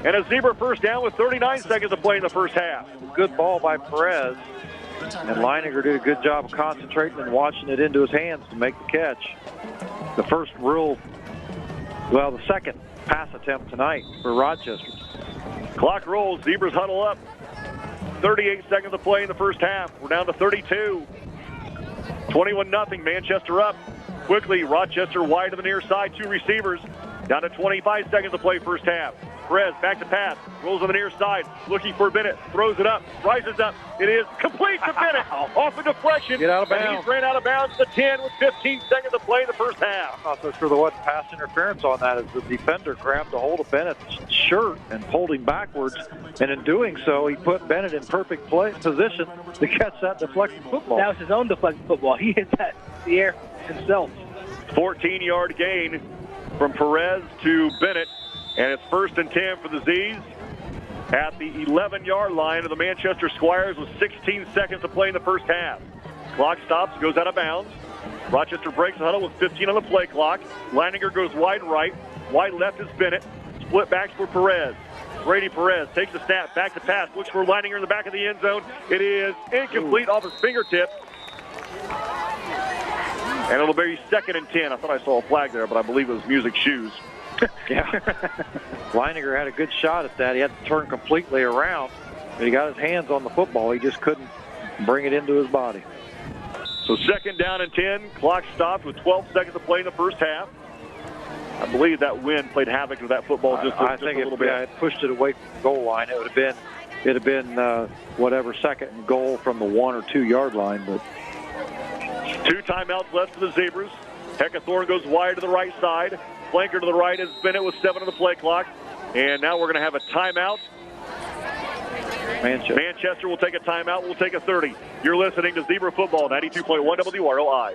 and a Zebra first down with 39 seconds to play in the first half. Good ball by Perez, and Leininger did a good job of concentrating and watching it into his hands to make the catch. The second pass attempt tonight for Rochester. Clock rolls, Zebras huddle up. 38 seconds to play in the first half. We're down to 32. 21-0, Manchester up. Quickly, Rochester wide to the near side, 2 receivers. Down to 25 seconds to play first half. Perez back to pass, rolls on the near side, looking for Bennett, throws it up, rises up. It is complete to Bennett, off a deflection. Get out of bounds. He's ran out of bounds to 10 with 15 seconds to play in the first half. I'm not so sure there wasn't pass interference on that, as the defender grabbed a hold of Bennett's shirt and pulled him backwards. And in doing so, he put Bennett in perfect position to catch that deflected football. That was his own deflected football. He hit that in the air himself. 14-yard gain from Perez to Bennett. And it's 1st and 10 for the Z's at the 11-yard line of the Manchester Squires with 16 seconds to play in the first half. Clock stops, goes out of bounds. Rochester breaks the huddle with 15 on the play clock. Leininger goes wide right. Wide left is Bennett. Split backs for Perez. Brady Perez takes a snap, back to pass, looks for Leininger in the back of the end zone. It is incomplete off his fingertips. And it'll be 2nd and 10. I thought I saw a flag there, but I believe it was Music Shoes. Yeah. Leininger had a good shot at that. He had to turn completely around. But he got his hands on the football. He just couldn't bring it into his body. So 2nd down and 10. Clock stopped with 12 seconds to play in the first half. I believe that wind played havoc with that football just a little bit. Yeah, it pushed it away from the goal line. It would have been whatever, 2nd and goal from the 1 or 2 yard line. But 2 timeouts left for the Zebras. Heckathorn goes wide to the right side. Flanker to the right is Bennett with 7 on the play clock. And now we're going to have a timeout. Manchester will take a timeout. We'll take a 30. You're listening to Zebra Football, 92.1 WROI.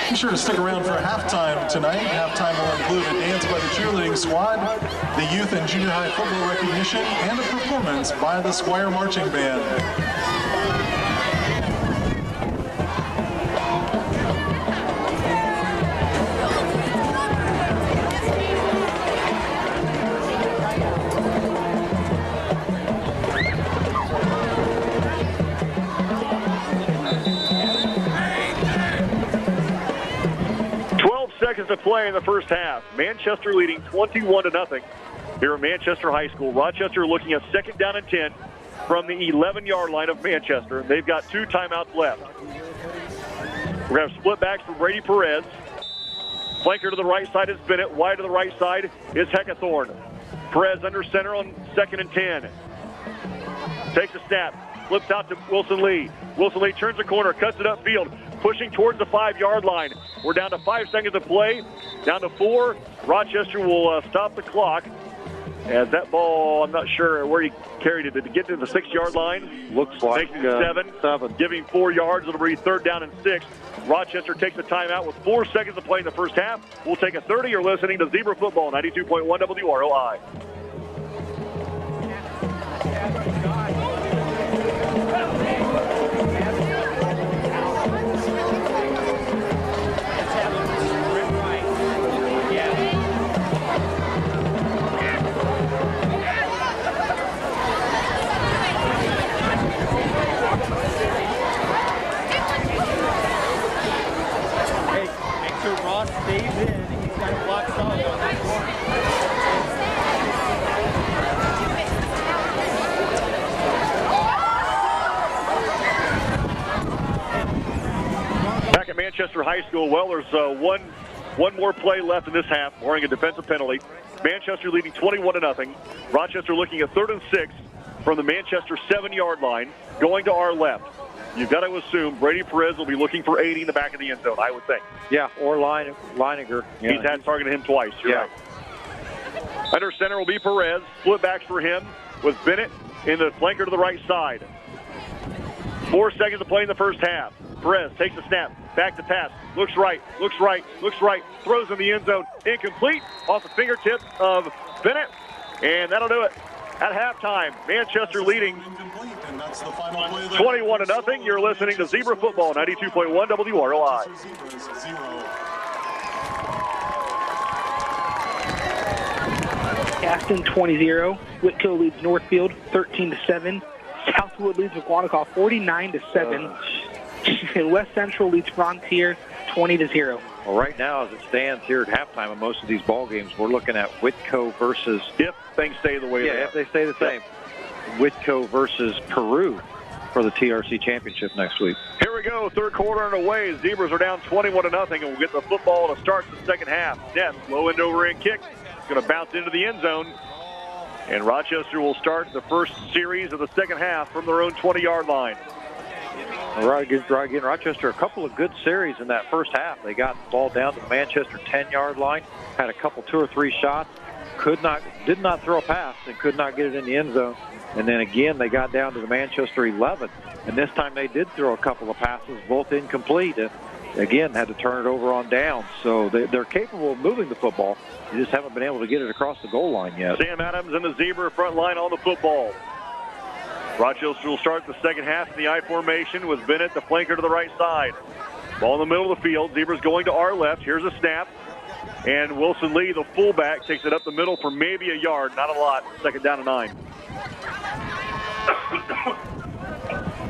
Be sure to stick around for halftime tonight. Halftime will include a dance by the cheerleading squad, the youth and junior high football recognition, and a performance by the Squire Marching Band. 12 seconds to play in the first half. Manchester leading 21-0 here at Manchester High School. Rochester looking at 2nd down and 10 from the 11-yard line of Manchester. They've got 2 timeouts left. We're going to have split backs for Brady Perez. Flanker to the right side is Bennett. Wide to the right side is Heckathorn. Perez under center on 2nd and 10. Takes a snap. Flips out to Wilson Lee. Wilson Lee turns the corner, cuts it upfield, pushing towards the 5-yard line. We're down to 5 seconds to play. Down to 4. Rochester will stop the clock. As that ball, I'm not sure where he carried it. Did it get to the 6-yard line? Looks like Making 7. Giving 4 yards. It'll be 3rd down and 6. Rochester takes a timeout with 4 seconds to play in the first half. We'll take a 30. You're listening to Zebra Football, 92.1 WROI. Back at Manchester High School, well, there's one more play left in this half, barring a defensive penalty. Manchester leading 21-0. Rochester looking at 3rd and 6 from the Manchester 7-yard line, going to our left. You've got to assume Brady Perez will be looking for 80 in the back of the end zone, I would think. Yeah, or Leininger. Yeah. He's had targeted him twice. You're right. Under center will be Perez. Split backs for him with Bennett in the flanker to the right side. 4 seconds to play in the first half. Perez takes a snap, Back to pass. Looks right, looks right, looks right. Throws in the end zone. Incomplete. Off the fingertips of Bennett. And that'll do it. At halftime, Manchester leading 21-0. You're listening to Zebra Football, 92.1 WROI. Aston 20-0. Whitco leads Northfield 13-7. Southwood leads McWanacaw 49-7. And West Central leads Frontier 20-0. Well, right now, as it stands here at halftime in most of these ball games, we're looking at Whitco versus. If things stay the way they are. If they stay the same. Whitco versus Peru for the TRC championship next week. Here we go, third quarter underway. Zebras are down 21-0, and we'll get the football to start the second half. Ness, low end over end kick. It's going to bounce into the end zone. And Rochester will start the first series of the second half from their own 20-yard line. Right again, Rochester, a couple of good series in that first half. They got the ball down to the Manchester 10-yard line, had a couple, 2 or 3 shots, did not throw a pass and could not get it in the end zone. And then again, they got down to the Manchester 11, and this time they did throw a couple of passes, both incomplete, and again had to turn it over on down. So they're capable of moving the football. They just haven't been able to get it across the goal line yet. Sam Adams and the Zebra front line on the football. Rochester will start the second half in the I formation with Bennett, the flanker, to the right side. Ball in the middle of the field. Zebras going to our left. Here's a snap. And Wilson Lee, the fullback, takes it up the middle for maybe a yard. Not a lot. Second down and 9.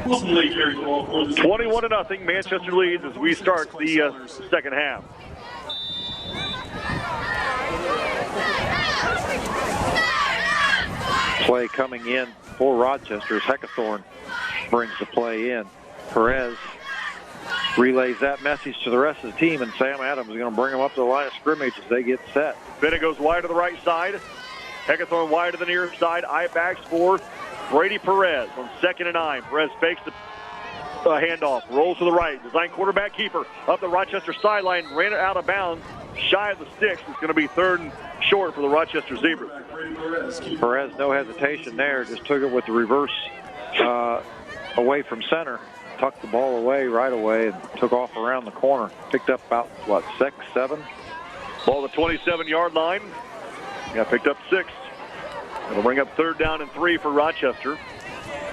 Wilson Lee carries the ball for the 21-0. Manchester leads as we start the second half. Play coming in for Rochester as Heckathorn brings the play in. Perez relays that message to the rest of the team, and Sam Adams is going to bring them up to the line of scrimmage as they get set. Bennett goes wide to the right side. Heckathorn wide to the near side. I-backs for Brady Perez on 2nd and 9. Perez fakes the handoff, rolls to the right. Design quarterback keeper up the Rochester sideline, ran it out of bounds, shy of the sticks. It's going to be 3rd and short for the Rochester Zebras. Perez, no hesitation there, just took it with the reverse away from center, tucked the ball away right away, and took off around the corner. Picked up about, 6, 7? Ball at the 27-yard line. Got picked up 6. It'll bring up 3rd down and 3 for Rochester.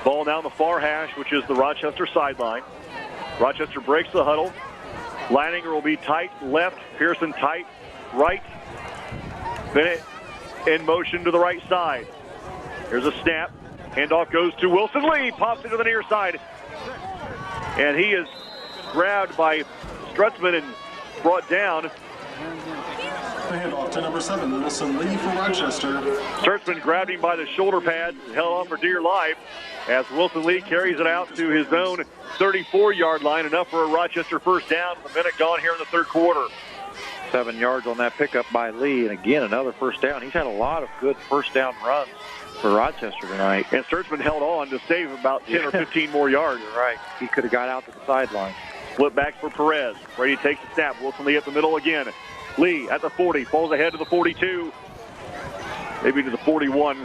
Ball down the far hash, which is the Rochester sideline. Rochester breaks the huddle. Leininger will be tight left, Pearson tight right. Bennett in motion to the right side. Here's a snap. Handoff goes to Wilson Lee. Pops into the near side. And he is grabbed by Strutzman and brought down. handoff to number 7, Wilson Lee for Rochester. Strutzman grabbed him by the shoulder pads and held on for dear life as Wilson Lee carries it out to his own 34-yard line. Enough for a Rochester first down. A minute gone here in the third quarter. 7 yards on that pickup by Lee, and again, another first down. He's had a lot of good first down runs for Rochester tonight. And Sturgeon held on to save about 10 or 15 more yards. You're right. He could have got out to the sideline. Split back for Perez. Brady takes the snap. Wilson Lee at the middle again. Lee at the 40, falls ahead to the 42. Maybe to the 41.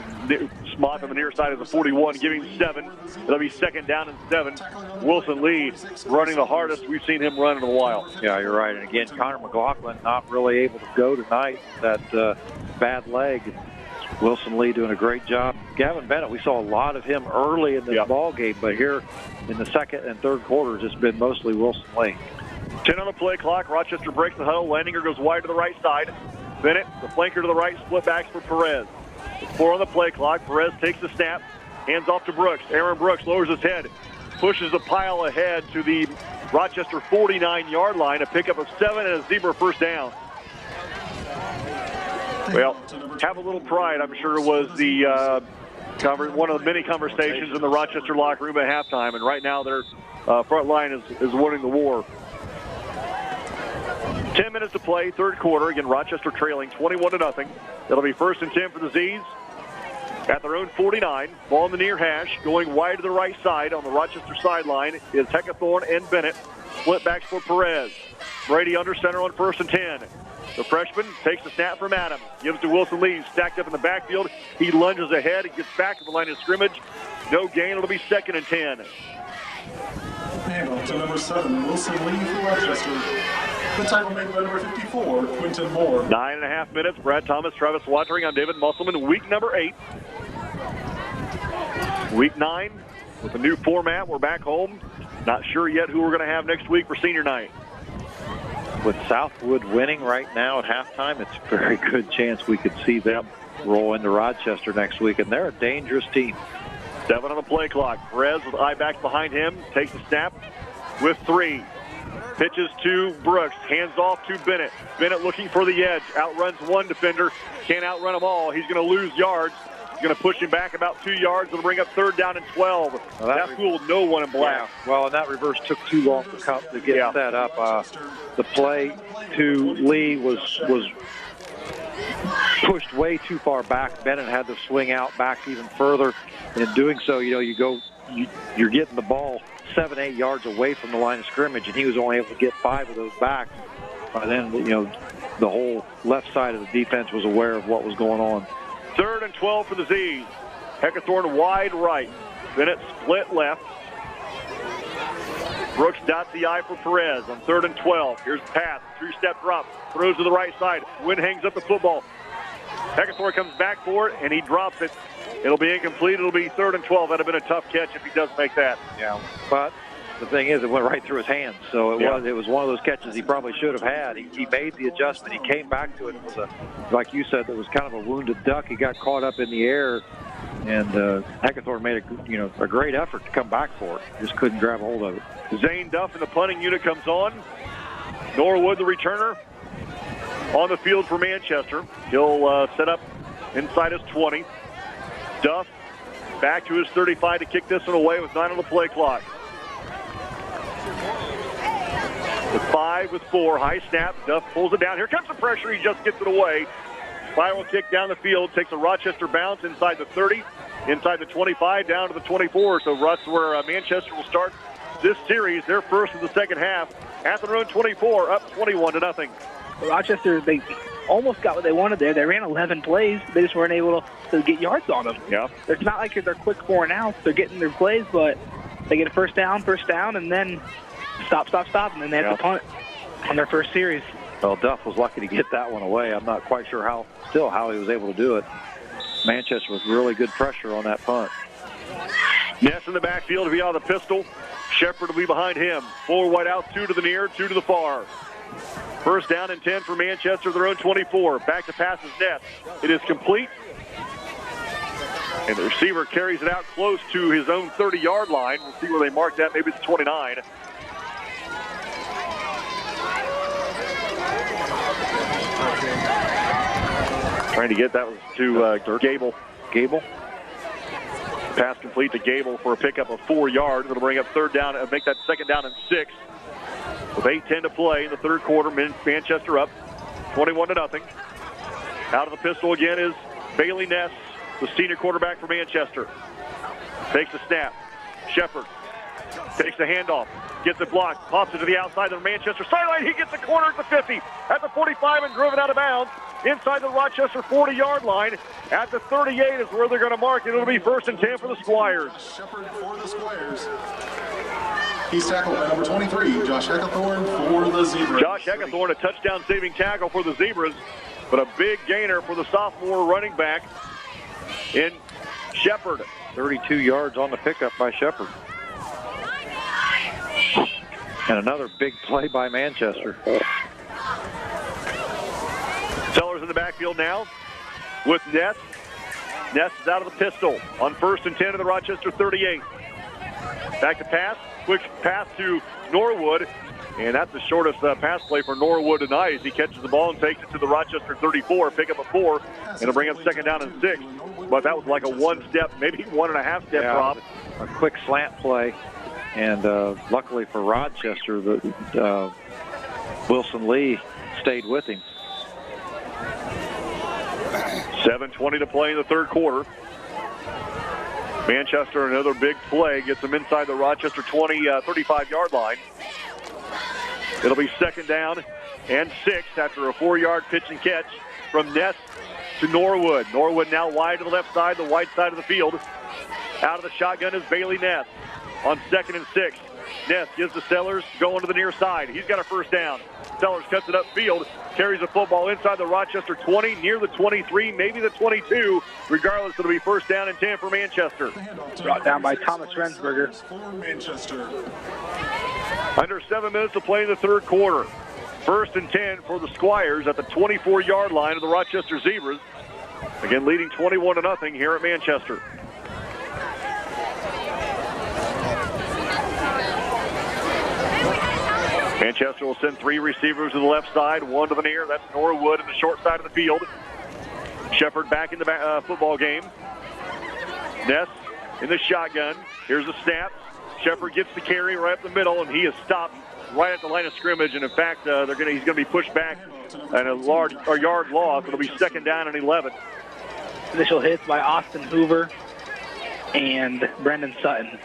Smoth on the near side of the 41, giving 7. It'll be 2nd down and 7. Wilson Lee running the hardest we've seen him run in a while. Yeah, you're right. And again, Connor McLaughlin not really able to go tonight. That bad leg. Wilson Lee doing a great job. Gavin Bennett, we saw a lot of him early in this ball game, but here in the second and third quarters, it's been mostly Wilson Lee. 10 on the play clock. Rochester breaks the huddle. Leininger goes wide to the right side. Bennett, the flanker to the right, split backs for Perez. It's 4 on the play clock. Perez takes the snap, hands off to Brooks. Aaron Brooks lowers his head, pushes the pile ahead to the Rochester 49-yard line. A pickup of 7 and a Zebra first down. Well, have a little pride, I'm sure, was the one of the many conversations in the Rochester locker room at halftime. And right now their front line is winning the war. 10 minutes to play, third quarter. Again, Rochester trailing 21-0. It'll be 1st and 10 for the Z's at their own 49. Ball in the near hash, going wide to the right side on the Rochester sideline is Heckathorn and Bennett. Split backs for Perez. Brady under center on 1st and 10. The freshman takes the snap from Adams. Gives to Wilson Lee, stacked up in the backfield. He lunges ahead. He gets back to the line of scrimmage. No gain. It'll be 2nd and 10. Handoff to number 7, Wilson Lee for Rochester. The tackle made by number 54, Quinton Moore. 9.5 minutes. Brad Thomas, Travis Watering. I'm David Musselman. Week number 8. Week 9 with a new format. We're back home. Not sure yet who we're going to have next week for senior night. With Southwood winning right now at halftime, it's a very good chance we could see them roll into Rochester next week, and they're a dangerous team. 7 on the play clock. Perez with I-backs behind him. Takes the snap with 3. Pitches to Brooks. Hands off to Bennett. Bennett looking for the edge. Outruns one defender. Can't outrun them all. He's going to lose yards. He's going to push him back about 2 yards. It'll bring up 3rd down and 12. Well, that fooled no one in black. Yeah. Well, and that reverse took too long to get set up. The play to Lee was pushed way too far back. Bennett had to swing out back even further. And in doing so, you're getting the ball 7-8 yards away from the line of scrimmage, and he was only able to get 5 of those back. By then, the whole left side of the defense was aware of what was going on. 3rd and 12 for the Z's. Heckathorn wide right. Bennett split left. Brooks dots the I for Perez on 3rd and 12. Here's the pass. 3-step drop. Throws to the right side. Wynn hangs up the football. Heckathorn comes back for it, and he drops it. It'll be incomplete. It'll be 3rd and 12. That'd have been a tough catch if he does make that. Yeah, but the thing is, it went right through his hands. So it was one of those catches he probably should have had. He made the adjustment. He came back to it. It was like you said, it was kind of a wounded duck. He got caught up in the air, and Heckathorn made a great effort to come back for it. Just couldn't grab a hold of it. Zane Duff in the punting unit comes on. Norwood, the returner, on the field for Manchester. He'll set up inside his 20. Duff back to his 35 to kick this one away with 9 on the play clock. With 5 with 4, high snap. Duff pulls it down. Here comes the pressure. He just gets it away. Spiral kick down the field. Takes a Rochester bounce inside the 30, inside the 25, down to the 24. So that's where Manchester will start this series. Their first of the second half at their own 24, up 21-0. Rochester, they almost got what they wanted there. They ran 11 plays. They just weren't able to get yards on them. Yeah. It's not like they're quick 4 and outs. They're getting their plays, but they get a first down, and then stop, and then they have to punt on their first series. Well, Duff was lucky to get that one away. I'm not quite sure how he was able to do it. Manchester was really good pressure on that punt. Ness in the backfield to be on the pistol. Shepard will be behind him. 4 wide out, 2 to the near, 2 to the far. First down and 10 for Manchester, their own 24. Back to pass is Ness. It is complete. And the receiver carries it out close to his own 30-yard line. We'll see where they mark that. Maybe it's 29. Trying to get that was to Gable. Gable. Pass complete to Gable for a pickup of 4 yards. It'll bring up 3rd down and make that 2nd down and 6. With 8:10 to play in the 3rd quarter, Manchester up 21-0. Out of the pistol again is Bailey Ness, the senior quarterback for Manchester. Takes the snap. Shepard takes the handoff, gets it blocked, pops it to the outside of the Manchester sideline. He gets the corner at the 50, at the 45, and driven out of bounds inside the Rochester 40-yard line. At the 38 is where they're going to mark it. It'll be 1st and 10 for the Squires. Shepard for the Squires. He's tackled by number 23, Josh Heckathorn for the Zebras. Josh Heckathorn, a touchdown-saving tackle for the Zebras, but a big gainer for the sophomore running back in Shepard. 32 yards on the pickup by Shepard. And another big play by Manchester. Sellers in the backfield now with Ness. Ness is out of the pistol on 1st and 10 to the Rochester 38. Back to pass. Quick pass to Norwood. And that's the shortest pass play for Norwood tonight as he catches the ball and takes it to the Rochester 34. Pick up a 4. And it'll bring up 2nd down and 6. But that was like a 1-step, maybe 1.5-step drop. A quick slant play. And luckily for Rochester, Wilson Lee stayed with him. 7:20 to play in the 3rd quarter. Manchester, another big play, gets them inside the Rochester 35-yard line. It'll be 2nd down and 6 after a 4-yard pitch and catch from Ness to Norwood. Norwood now wide to the left side, the wide side of the field. Out of the shotgun is Bailey Ness. on 2nd and 6. Ness gives to Sellers, going to the near side. He's got a first down. Sellers cuts it upfield, carries the football inside the Rochester 20, near the 23, maybe the 22. Regardless, it'll be first down and 10 for Manchester. Brought down by Thomas Rensberger. Under 7 minutes to play in the third quarter. First and 10 for the Squires at the 24-yard line of the Rochester Zebras. Again, leading 21-0 here at Manchester. Manchester will send 3 receivers to the left side, 1 to the near. That's Norwood in the short side of the field. Shepard back in the football game. Ness in the shotgun. Here's the snap. Shepard gets the carry right up the middle, and he is stopped right at the line of scrimmage. And in fact, he's going to be pushed back and a yard loss. It'll be 2nd down and 11. Initial hits by Austin Hoover and Brendan Sutton.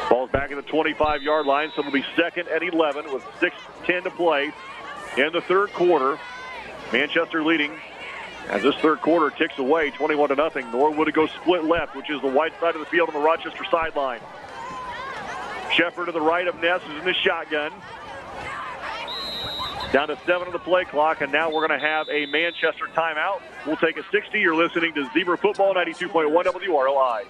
Ball's back at the 25-yard line, so it'll be 2nd and 11 with 6:10 to play in the third quarter. Manchester leading as this third quarter ticks away, 21-0. Norwood to go split left, which is the wide side of the field on the Rochester sideline. Shepard to the right of Ness is in the shotgun. Down to 7 on the play clock, and now we're going to have a Manchester timeout. We'll take a 60. You're listening to Zebra Football 92.1 WRLI.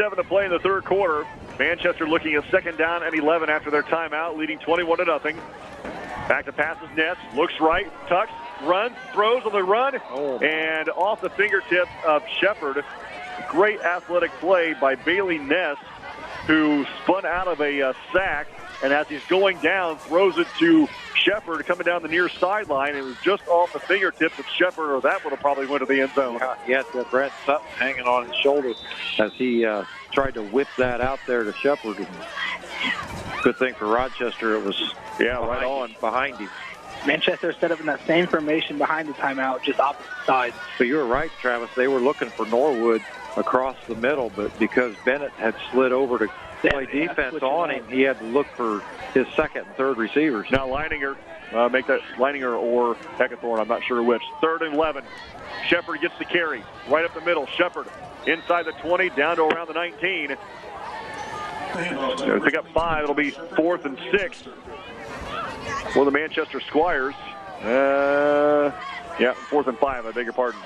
To play in the third quarter. Manchester looking at 2nd down and 11 after their timeout, leading 21-0. Back to passes. Ness looks right, tucks, runs, throws on the run, and off the fingertips of Shepard. Great athletic play by Bailey Ness, who spun out of a sack, and as he's going down, throws it to Shepard coming down the near sideline. It was just off the fingertips of Shepard, or that would have probably went to the end zone. Yes, Brett Sutton hanging on his shoulder as he tried to whip that out there to Shepard. Good thing for Rochester, it was right on behind him. Manchester set up in that same formation behind the timeout, just opposite sides. So you were right, Travis. They were looking for Norwood across the middle, but because Bennett had slid over to play defense on him, he had to look for his 2nd and 3rd receivers. Now Leininger, make that Leininger or Heckathorn, I'm not sure which. 3rd and 11. Shepard gets the carry right up the middle. Shepard inside the 20, down to around the 19. They'll pick up 5. It'll be 4th and 6 for the Manchester Squires. 4th and 5, I beg your pardon.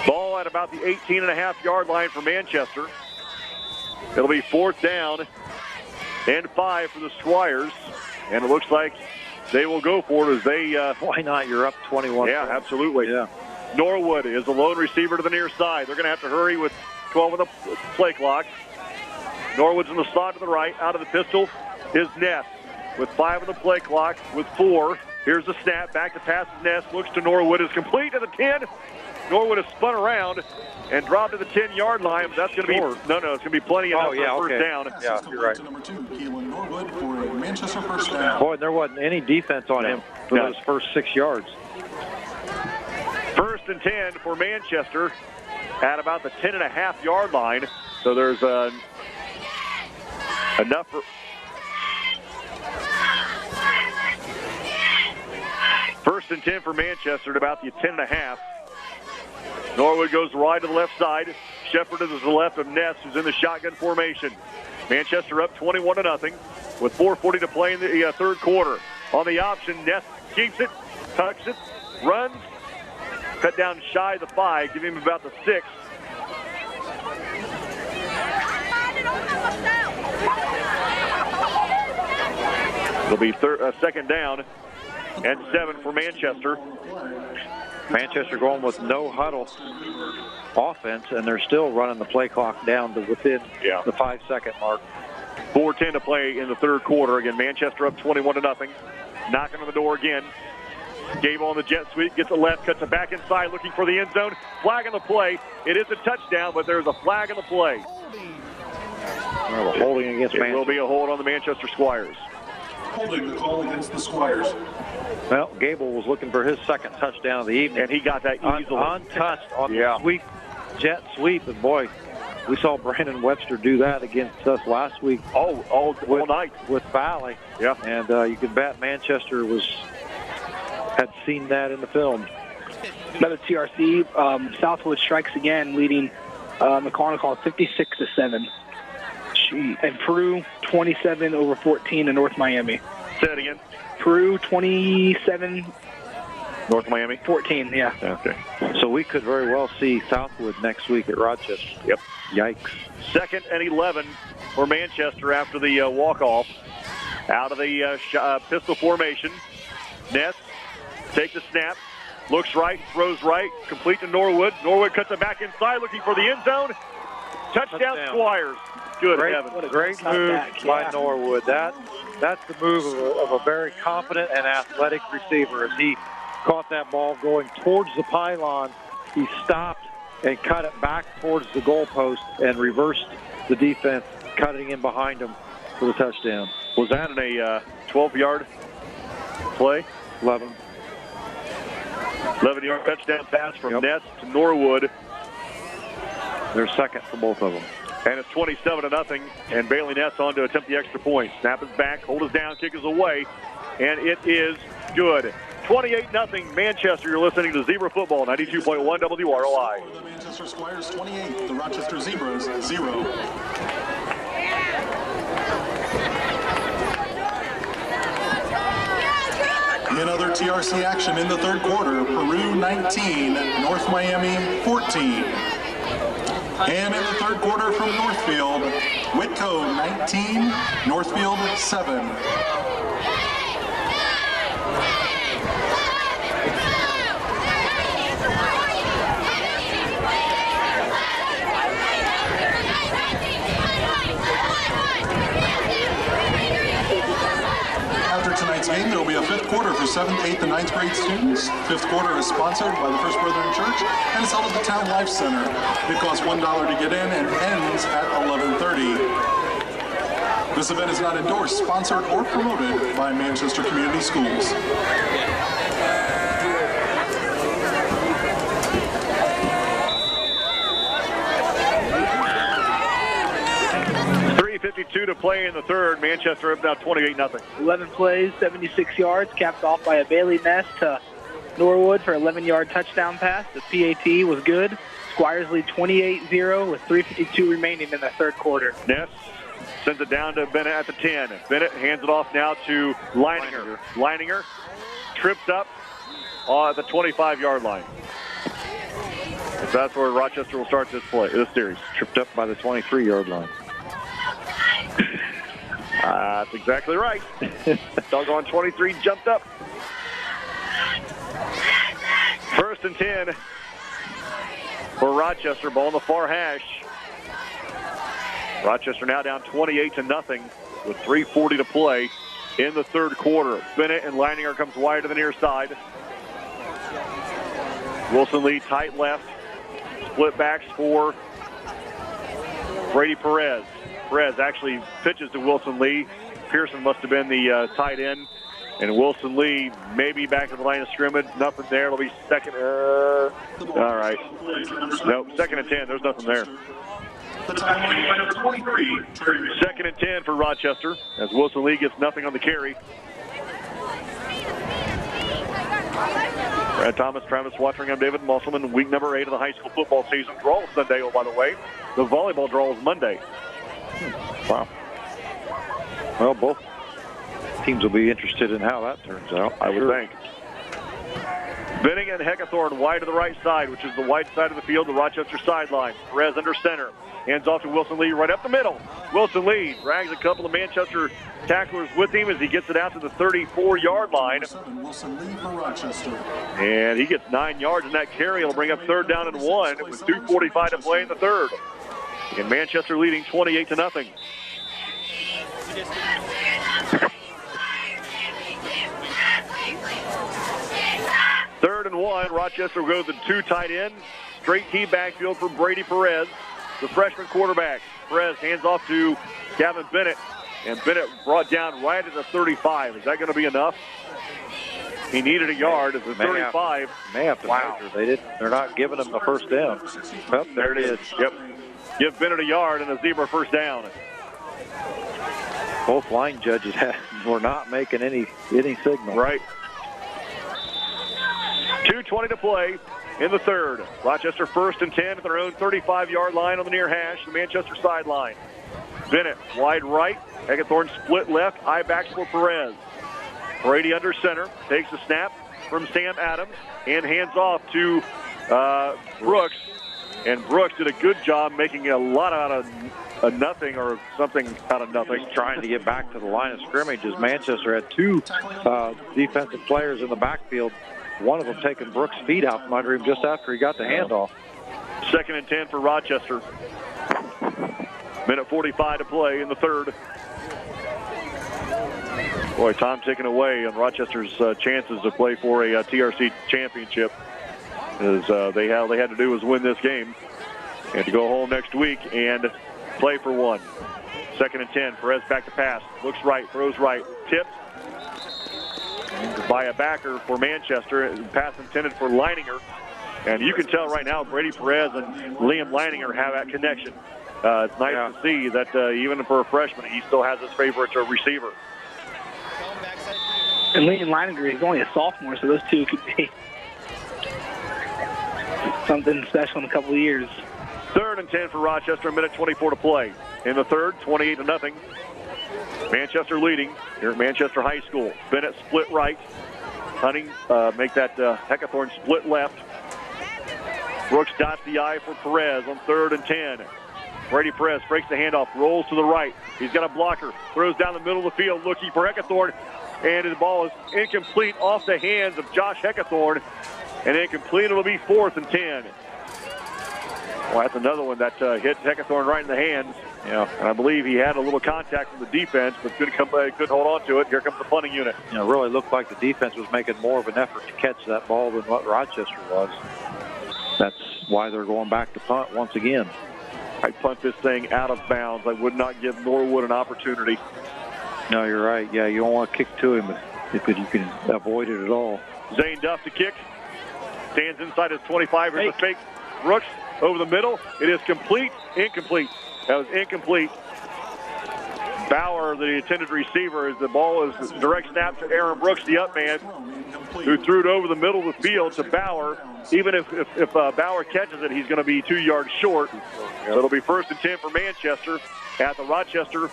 Ball at about the 18.5-yard line for Manchester. It'll be 4th down and 5 for the Squires. And it looks like they will go for it as they... Why not? You're up 21. Yeah, absolutely. Yeah. Norwood is the lone receiver to the near side. They're going to have to hurry with 12 on the play clock. Norwood's in the slot to the right. Out of the pistol is Ness with 5 on the play clock with 4. Here's the snap. Back to pass. Ness looks to Norwood. Is complete to the 10. Norwood has spun around and dropped to the 10-yard line. But that's going to be it's going to be plenty enough for first down. Yeah, you're right. Number 2, Keelan Norwood for a Manchester first down. Boy, there wasn't any defense on him for those first 6 yards. 1st and 10 for Manchester at about the 10.5-yard line. So there's enough for... First and 10 for Manchester at about the 10.5. Norwood goes wide to the left side. Shepard is to the left of Ness, who's in the shotgun formation. Manchester up 21-0 with 4:40 to play in the third quarter. On the option, Ness keeps it, tucks it, runs, cut down shy of the 5, give him about the 6. It'll be second down and 7 for Manchester. Manchester going with no huddle offense, and they're still running the play clock down to within the 5-second mark. 4:10 to play in the third quarter. Again, Manchester up 21-0. Knocking on the door again. Gable on the jet sweep, gets it left, cuts it back inside, looking for the end zone. Flag on the play. It is a touchdown, but there's a flag on the play. Well, holding against Manchester. It will be a hold on the Manchester Squires. Holding the call against the Squires. Well, Gable was looking for his second touchdown of the evening. And he got that easily. Untouched on the sweep, jet sweep. And boy, we saw Brandon Webster do that against us last week. All night. With Valley. Yeah. And you can bet Manchester had seen that in the film. Another TRC. Southwood strikes again, leading McConnell 56-7. And Peru 27-14 in North Miami. Say it again. Peru 27. North Miami? 14, yeah. Okay. So we could very well see Southwood next week at Rochester. Yep. Yikes. 2nd and 11 for Manchester after the walk-off. Out of the pistol formation. Ness takes a snap, looks right, throws right, complete to Norwood. Norwood cuts it back inside, looking for the end zone. Touchdown. Squires. Good heavens. What a great move by Norwood. That's the move of a very confident and athletic receiver. As he caught that ball going towards the pylon, he stopped and cut it back towards the goalpost and reversed the defense, cutting in behind him for the touchdown. Was that in a 12-yard play? 11. 11-yard touchdown pass from Ness to Norwood. They're second for both of them. And it's 27-0, and Bailey Ness on to attempt the extra point. Snap is back, hold is down, kick is away, and it is good. 28-0 Manchester. You're listening to Zebra Football, 92.1 WROI. The Manchester Squires 28, the Rochester Zebras 0. In other TRC action in the third quarter, Peru 19, North Miami 14. And in the third quarter from Northfield, Whitco 19, Northfield 7. After tonight's game, there will be a fifth quarter for 7th, 8th, and 9th grade students. Fifth quarter is sponsored by the First Brethren Church and is held at the Town Life Center. It costs $1 to get in and ends at 11:30. This event is not endorsed, sponsored, or promoted by Manchester Community Schools. 3:52 to play in the third. Manchester up now 28-0. 11 plays, 76 yards, capped off by a Bailey Ness to Norwood for 11-yard touchdown pass. The PAT was good. Squires lead 28-0 with 3:52 remaining in the third quarter. Ness sends it down to Bennett at the 10. Bennett hands it off now to Leininger. Leininger trips up at the 25-yard line. So that's where Rochester will start this series. Tripped up by the 23-yard line. That's exactly right. Doggone 23 jumped up. 1st and 10 for Rochester. Ball in the far hash. Rochester now down 28-0 with 3:40 to play in the third quarter. Bennett and Leininger comes wide to the near side. Wilson Lee tight left. Split backs for Brady Perez. Perez actually pitches to Wilson Lee. Pearson must have been the tight end. And Wilson Lee maybe back at the line of scrimmage. Nothing there. It'll be second. All right. Nope, 2nd and 10. There's nothing there. 2nd and 10 for Rochester as Wilson Lee gets nothing on the carry. Brad Thomas, Travis Watching, I'm David Musselman. Week number 8 of the high school football season. Draw Sunday, oh, by the way. The volleyball draw is Monday. Wow. Well, both teams will be interested in how that turns out. I would think. Benning and Heckathorn wide to the right side, which is the wide side of the field, the Rochester sideline. Perez under center. Hands off to Wilson Lee right up the middle. Wilson Lee drags a couple of Manchester tacklers with him as he gets it out to the 34-yard line. Wilson Lee for Rochester. And he gets 9 yards in that carry. It'll bring up 3rd down and 1 with 2:45 to play in the 3rd. And Manchester leading 28-0. Third and 1, Rochester will go to the 2 tight end. Straight T backfield for Brady Perez, the freshman quarterback. Perez hands off to Gavin Bennett, and Bennett brought down right at the 35. Is that going to be enough? He needed a yard at the 35. May have to measure. They're not giving him the first down. Oh, there it is. Yep. Give Bennett a yard and a zebra first down. Both line judges were not making any signal. Right. 2:20 to play in the 3rd. Rochester 1st and 10 at their own 35-yard line on the near hash, the Manchester sideline. Bennett wide right. Heckathorn split left. High backs for Perez. Brady under center. Takes the snap from Sam Adams and hands off to Brooks. And Brooks did a good job making a lot out of nothing or something out of nothing. He's trying to get back to the line of scrimmage as Manchester had 2 defensive players in the backfield. One of them taking Brooks' feet out from under him just after he got the handoff. 2nd and 10 for Rochester. Minute 45 to play in the 3rd. Boy, time ticking away on Rochester's chances to play for a TRC championship. As they had to do was win this game and to go home next week and play for one. 2nd and 10. Perez back to pass. Looks right, throws right, tipped by a backer for Manchester. Pass intended for Leininger. And you can tell right now Brady Perez and Liam Leininger have that connection. It's nice to see that even for a freshman, he still has his favorite receiver. And Liam Leininger is only a sophomore, so those two could be something special in a couple of years. 3rd and 10 for Rochester, a minute 24 to play. In the 3rd, 28-0. Manchester leading here at Manchester High School. Bennett split right. Hunting make that Heckathorn split left. Brooks dots the I for Perez on 3rd and 10. Brady Perez breaks the handoff, rolls to the right. He's got a blocker, throws down the middle of the field, looking for Heckathorn, and the ball is incomplete off the hands of Josh Heckathorn, and incomplete. It'll be 4th and 10. Well, that's another one that hit Heckathorn right in the hands. Yeah, and I believe he had a little contact from the defense, but couldn't hold on to it. Here comes the punting unit. You know, it really looked like the defense was making more of an effort to catch that ball than what Rochester was. That's why they're going back to punt once again. I punt this thing out of bounds. I would not give Norwood an opportunity. No, you're right. Yeah, you don't want to kick to him if you can avoid it at all. Zane Duff to kick. Stands inside his 25. Here's a fake. Brooks over the middle. It is complete. Incomplete. That was incomplete. Bauer, the intended receiver, as the ball is direct snap to Aaron Brooks, the up man, who threw it over the middle of the field to Bauer. Even if Bauer catches it, he's going to be 2 yards short. So it'll be 1st and 10 for Manchester at the Rochester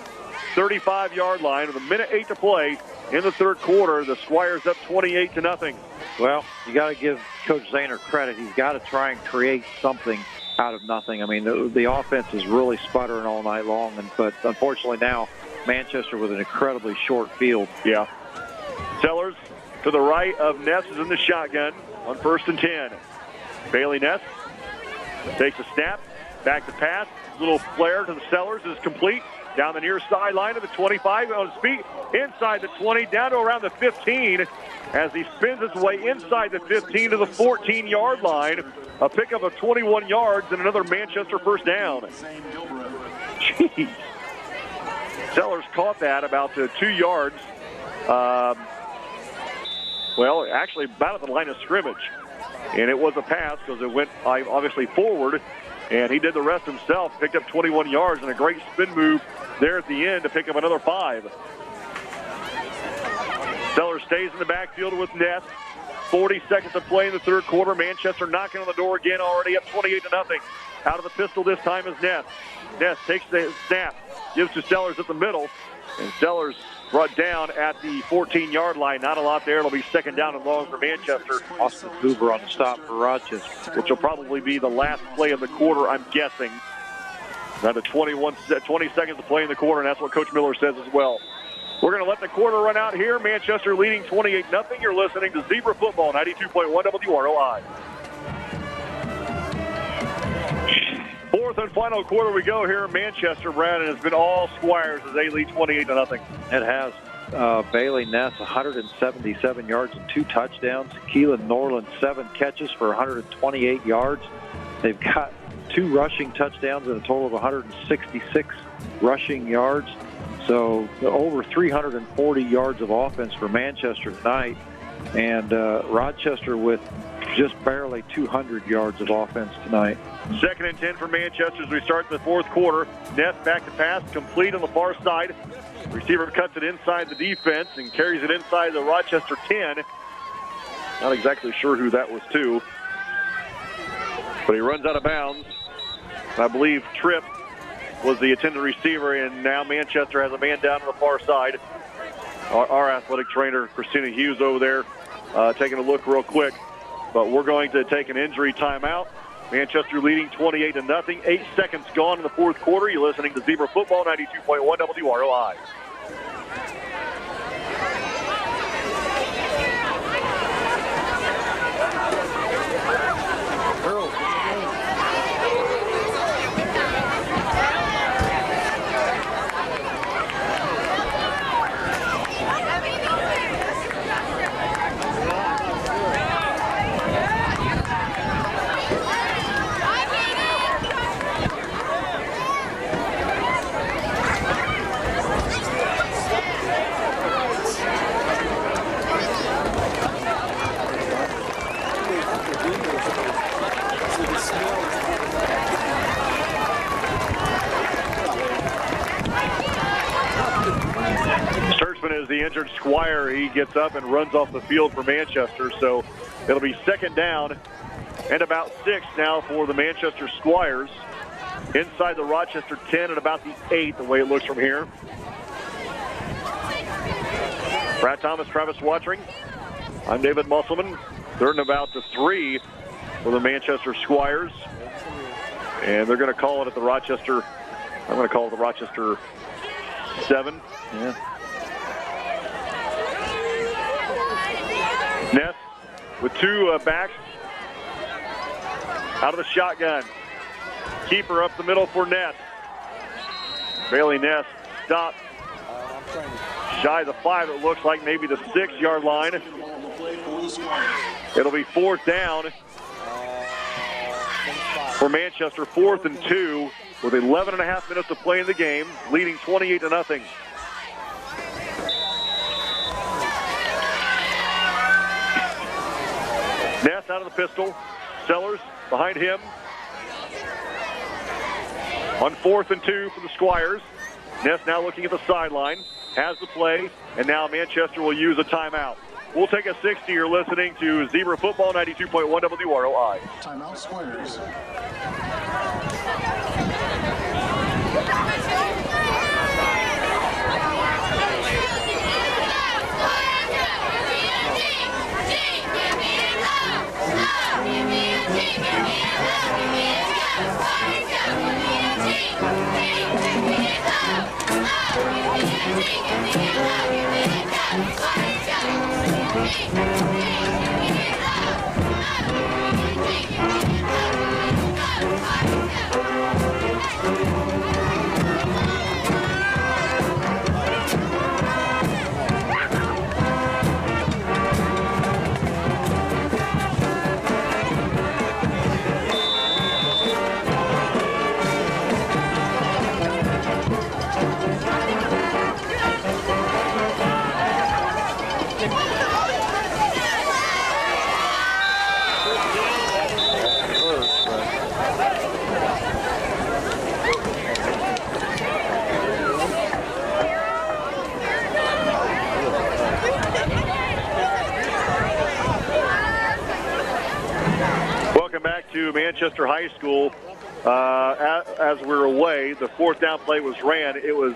35-yard line with a minute 8 to play in the 3rd quarter. The Squires up 28-0. Well, you got to give Coach Zahner credit. He's got to try and create something out of nothing. I mean, the offense is really sputtering all night long, but unfortunately now Manchester with an incredibly short field. Yeah. Sellers to the right of Ness is in the shotgun on 1st and 10. Bailey Ness takes a snap, back to pass. Little flare to the Sellers is complete. Down the near sideline of the 25 on his feet, inside the 20, down to around the 15 as he spins his way inside the 15 to the 14-yard line. A pickup of 21 yards and another Manchester first down. Jeez. Sellers caught that about 2 yards. Well, actually about at the line of scrimmage. And it was a pass because it went obviously forward. And he did the rest himself, picked up 21 yards and a great spin move there at the end to pick up another 5. Sellers stays in the backfield with Ness. 40 seconds to play in the 3rd quarter. Manchester knocking on the door again, already up 28-0. Out of the pistol this time is Ness. Ness takes the snap, gives to Sellers at the middle. And Sellers brought down at the 14-yard line. Not a lot there. It'll be second down and long for Manchester. Austin Hoover on the stop for Rochester. Which will probably be the last play of the quarter, I'm guessing. Now to 20 seconds to play in the quarter, and that's what Coach Miller says as well. We're going to let the quarter run out here. Manchester leading 28-0. You're listening to Zebra Football, 92.1 WROI. Fourth and final quarter we go here in Manchester, Brad, and it's been all Squires as they lead 28-0. It has. Bailey Ness, 177 yards and 2 touchdowns. Keelan Norland, 7 catches for 128 yards. They've got 2 rushing touchdowns and a total of 166 rushing yards. So over 340 yards of offense for Manchester tonight. And Rochester with just barely 200 yards of offense tonight. Second and 10 for Manchester as we start the fourth quarter. Ness back to pass, complete on the far side. Receiver cuts it inside the defense and carries it inside the Rochester 10. Not exactly sure who that was to, but he runs out of bounds. I believe Tripp was the intended receiver, and now Manchester has a man down on the far side. Our athletic trainer, Christina Hughes, over there taking a look real quick. But we're going to take an injury timeout. Manchester leading 28-0. 8 seconds gone in the fourth quarter. You're listening to Zebra Football, 92.1 WROI. Is the injured Squire. He gets up and runs off the field for Manchester. So it'll be second down and about 6 now for the Manchester Squires. Inside the Rochester 10 at about the 8, the way it looks from here. Brad Thomas, Travis Watring. I'm David Musselman. Third and about the 3 for the Manchester Squires. And they're going to call it at the Rochester, I'm going to call it the Rochester 7. Yeah. Ness with 2 backs out of the shotgun. Keeper up the middle for Ness. Bailey Ness stopped shy of the 5. It looks like maybe the 6-yard line. It'll be fourth down for Manchester. 4th and 2 with 11.5 minutes to play in the game, leading 28-0. Ness out of the pistol. Sellers behind him. On 4th and 2 for the Squires. Ness now looking at the sideline. Has the play. And now Manchester will use a timeout. We'll take a 60. You're listening to Zebra Football, 92.1 WROI. Timeout Squires. Manchester High School. As we were away, the 4th down play was ran. It was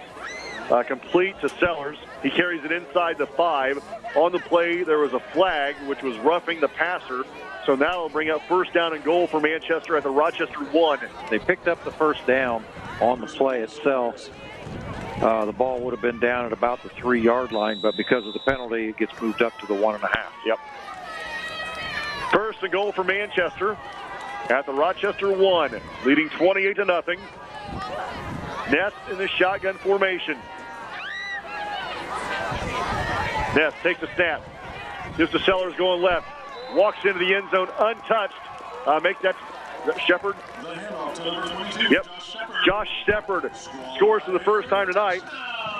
complete to Sellers. He carries it inside the 5. On the play, there was a flag, which was roughing the passer. So now it'll bring up first down and goal for Manchester at the Rochester 1. They picked up the first down on the play itself. The ball would have been down at about the 3-yard line, but because of the penalty, it gets moved up to the 1.5. Yep. First and goal for Manchester at the Rochester 1, leading 28-0. Ness in the shotgun formation. Ness takes the snap. Gives to Sellers going left. Walks into the end zone untouched. Make that Shepard. Yep. Josh Shepard scores for the first time tonight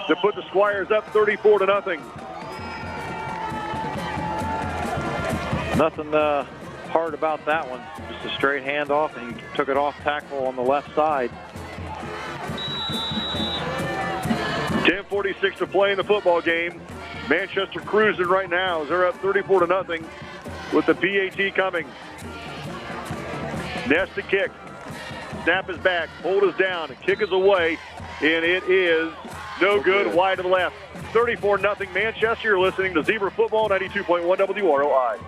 to put the Squires up 34-0. Nothing hard about that one. Just a straight handoff, and he took it off tackle on the left side. 10:46 to play in the football game. Manchester cruising right now as they're up 34-0 with the PAT coming. Ness to kick. Snap is back. Hold is down. Kick is away. And it is no good. Wide to the left. 34-0 Manchester. You're listening to Zebra Football, 92.1 WROI.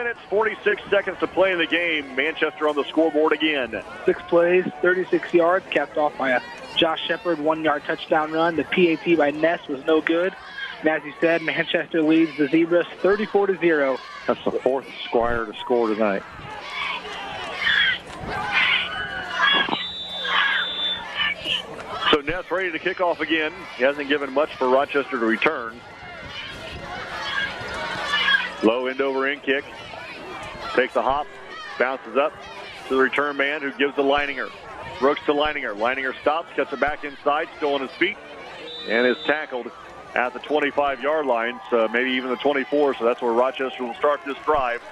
minutes, 46 seconds to play in the game. Manchester on the scoreboard again. 6 plays, 36 yards, capped off by a Josh Shepard 1-yard touchdown run. The PAT by Ness was no good. And as you said, Manchester leads the Zebras 34-0. That's the fourth Squire to score tonight. So Ness ready to kick off again. He hasn't given much for Rochester to return. Low end over end kick. Takes a hop, bounces up to the return man who gives to Leininger. Brooks to Leininger. Leininger stops, gets it back inside, still on his feet, and is tackled at the 25-yard line, so maybe even the 24, so that's where Rochester will start this drive.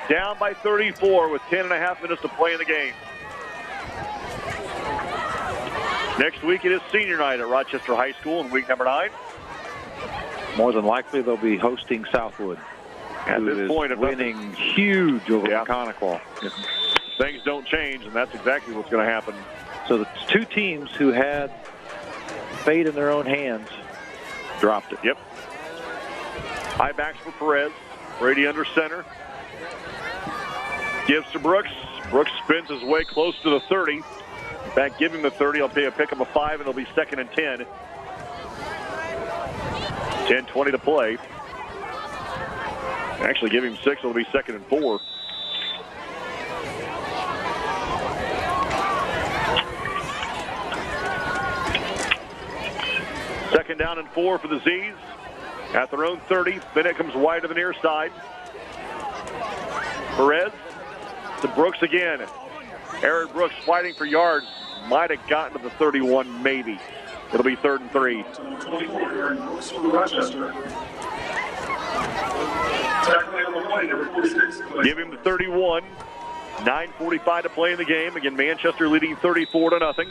Down by 34 with 10.5 minutes to play in the game. Next week it is senior night at Rochester High School in week number 9. More than likely they'll be hosting Southwood. At this point, of winning huge over Connequa. Things don't change, and that's exactly what's going to happen. So the two teams who had fate in their own hands dropped it. Yep. High backs for Perez. Brady under center. Gives to Brooks. Brooks spins his way close to the 30. In fact, give him the 30. I'll pay a pick up a 5, and it'll be 2nd and 10. 10:20 to play. Actually, give him 6. It'll be 2nd and 4. Second down and 4 for the Z's at their own 30. Bennett comes wide to the near side. Perez to Brooks again. Aaron Brooks fighting for yards. Might have gotten to the 31, maybe. It'll be 3rd and 3. Give him the 31. 9:45 to play in the game. Again, Manchester leading 34-0.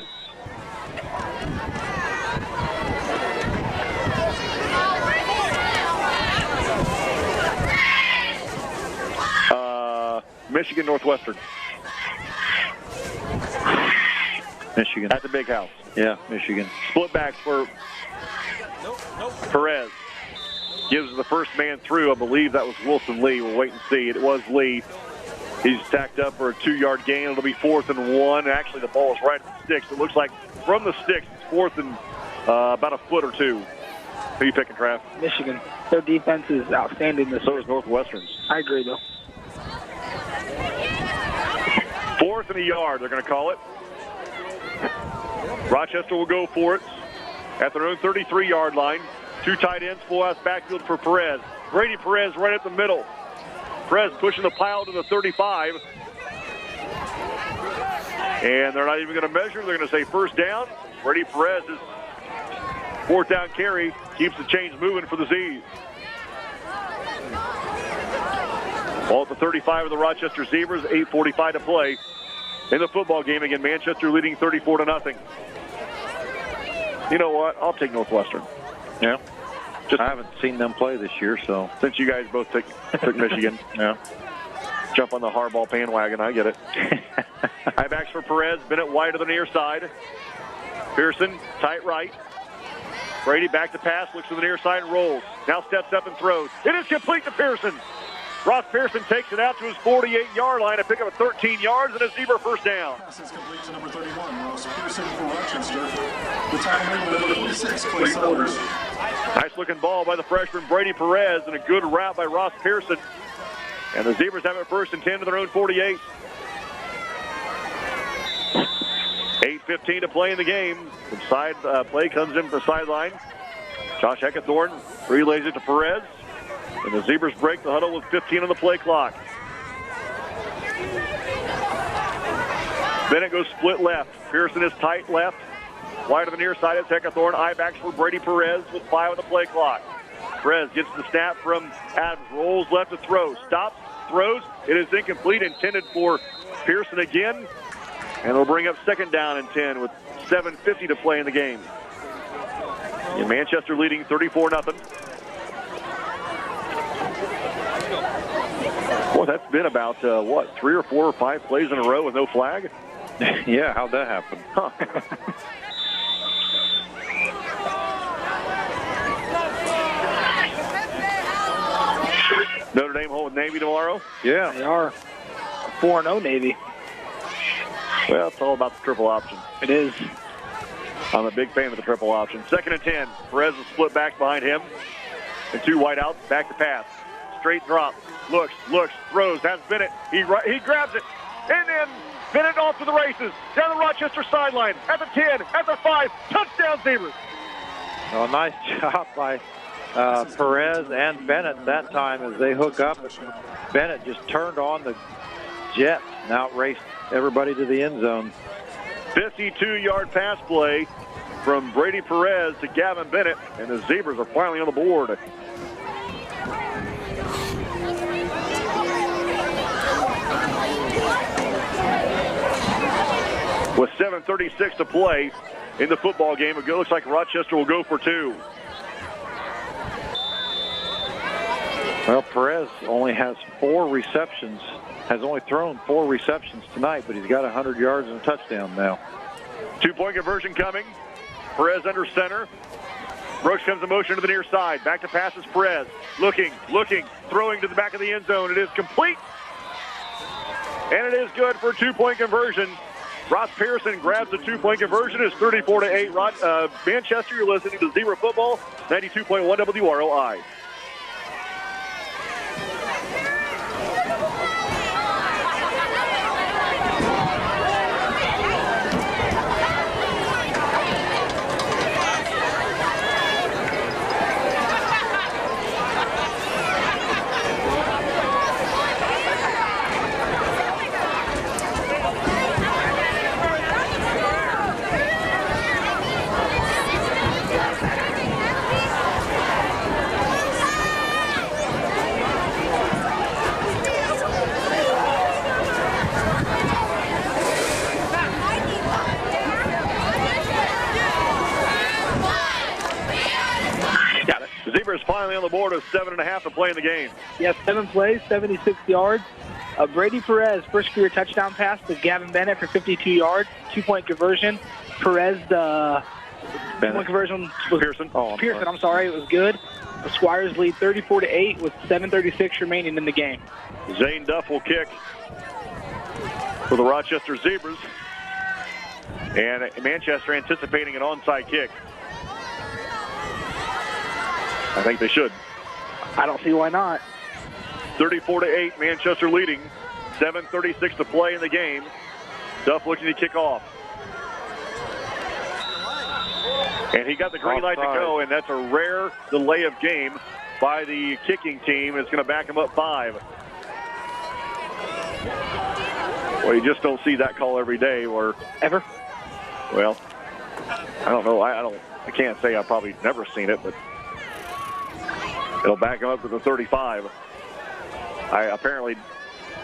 Michigan Northwestern. Michigan. At the big house. Yeah, Michigan. Split backs for Perez. Gives the first man through. I believe that was Wilson Lee. We'll wait and see. It was Lee. He's tacked up for a 2-yard gain. It'll be 4th and 1. Actually, the ball is right at the sticks. It looks like from the sticks, it's 4th and about a foot or 2. Who are you picking, Trav? Michigan. Their defense is outstanding this So is Northwestern's. I agree, though. 4th and a yard, they're going to call it. Rochester will go for it at their own 33-yard line. Two tight ends, full house backfield for Perez. Brady Perez right up the middle. Perez pushing the pile to the 35. And they're not even going to measure. They're going to say first down. Brady Perez's fourth down carry keeps the chains moving for the Z's. Ball at the 35 of the Rochester Zebras, 8:45 to play in the football game. Again, Manchester leading 34-0. You know what? I'll take Northwestern. Yeah. I haven't seen them play this year, so. Since you guys both took Michigan. Yeah. Jump on the hardball bandwagon. I get it. High backs for Perez. Bennett wide to the near side. Pearson, tight right. Brady back to pass, looks to the near side and rolls. Now steps up and throws. It is complete to Pearson. Ross Pearson takes it out to his 48-yard line to pick up a 13 yards and a Zebra first down. Pass is complete to number 31, Ross Pearson for Rochester. The tackle made by number 46, Clay Sellers. Nice-looking ball by the freshman Brady Perez and a good route by Ross Pearson. And the Zebras have it first and 10 to their own 48. 8:15 to play in the game. Some side play comes in from the sideline. Josh Heckathorn relays it to Perez. And the Zebras break the huddle with 15 on the play clock. Bennett goes split left. Pearson is tight left. Wide to the near side is Heckathorn. Eye backs for Brady Perez with 5 on the play clock. Perez gets the snap from Adams. Rolls left to throw. Stops, throws. It is incomplete, intended for Pearson again. And it'll bring up second down and 10 with 7:50 to play in the game. And Manchester leading 34-0. Boy, that's been about, 3 or 4 or 5 plays in a row with no flag? Yeah, how'd that happen? Huh. Notre Dame home with Navy tomorrow? Yeah. They are 4-0 Navy. Well, it's all about the triple option. It is. I'm a big fan of the triple option. Second and 10. Perez is split back behind him. And 2 wideouts. Back to pass. Straight drop. Looks, throws. Has Bennett. He grabs it. And then Bennett off to the races. Down the Rochester sideline. At the 10. At the 5. Touchdown, Zebras. Well, nice job by Perez and Bennett that time as they hook up. Bennett just turned on the jet and outraced everybody to the end zone. 52-yard pass play from Brady Perez to Gavin Bennett, and the Zebras are finally on the board. With 7:36 to play in the football game, it looks like Rochester will go for 2. Well, Perez only has 4 receptions, has only thrown 4 receptions tonight, but he's got 100 yards and a touchdown now. 2-point conversion coming. Perez under center. Brooks comes in motion to the near side. Back to passes Perez. Looking, throwing to the back of the end zone. It is complete. And it is good for a 2-point conversion. Ross Pearson grabs the 2-point conversion. It's 34-8. Manchester, you're listening to Zebra Football, 92.1 WROI. Zebras finally on the board with 7.5 to play in the game. Yes, 7 plays, 76 yards. Brady Perez, first career touchdown pass to Gavin Bennett for 52 yards. 2-point conversion. Perez, the 2-point conversion was Pearson. I'm sorry. It was good. The Squires lead 34-8 with 7:36 remaining in the game. Zane Duff will kick for the Rochester Zebras. And Manchester anticipating an onside kick. I think they should. I don't see why not. 34-8, Manchester leading. 7:36 to play in the game. Duff looking to kick off. And he got the green light to go, and that's a rare delay of game by the kicking team. It's going to back him up 5. Well, you just don't see that call every day, or Ever? Well, I don't know. I can't say I've probably never seen it, but it'll back him up to the 35. Apparently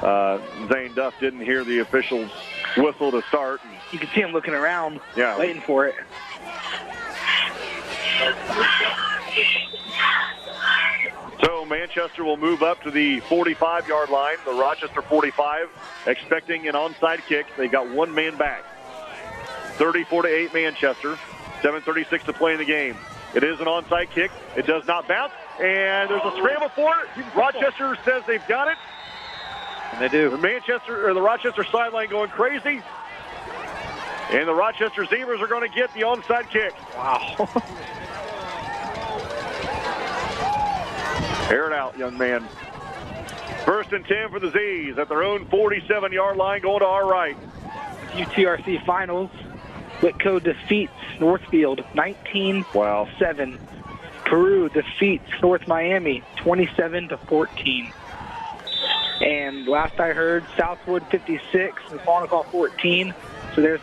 Zane Duff didn't hear the official's whistle to start. You can see him looking around, Yeah, waiting for it. So Manchester will move up to the 45-yard line, the Rochester 45, expecting an onside kick. They got one man back. 34-8 Manchester, 7:36 to play in the game. It is an onside kick. It does not bounce, and there's a scramble for it. Rochester says they've got it. And they do. The Rochester sideline going crazy. And the Rochester Zebras are going to get the onside kick. Wow. Air it out, young man. 1st and 10 for the Z's at their own 47-yard line, going to our right. UTRC Finals. Whitco defeats Northfield 19-7. Wow. Peru defeats North Miami 27-14. And last I heard, Southwood 56 and Quantico 14. So there's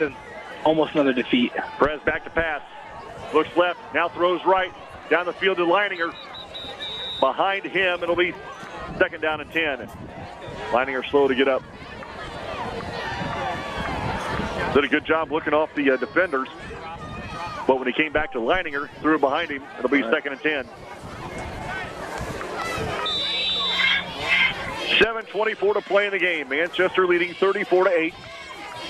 almost another defeat. Perez back to pass. Looks left, now throws right. Down the field to Leininger. Behind him, it'll be 2nd down and 10. Leininger slow to get up. Did a good job looking off the defenders. But when he came back to Leininger, threw it behind him, it'll be 2nd and 10. 7:24 to play in the game. Manchester leading 34-8.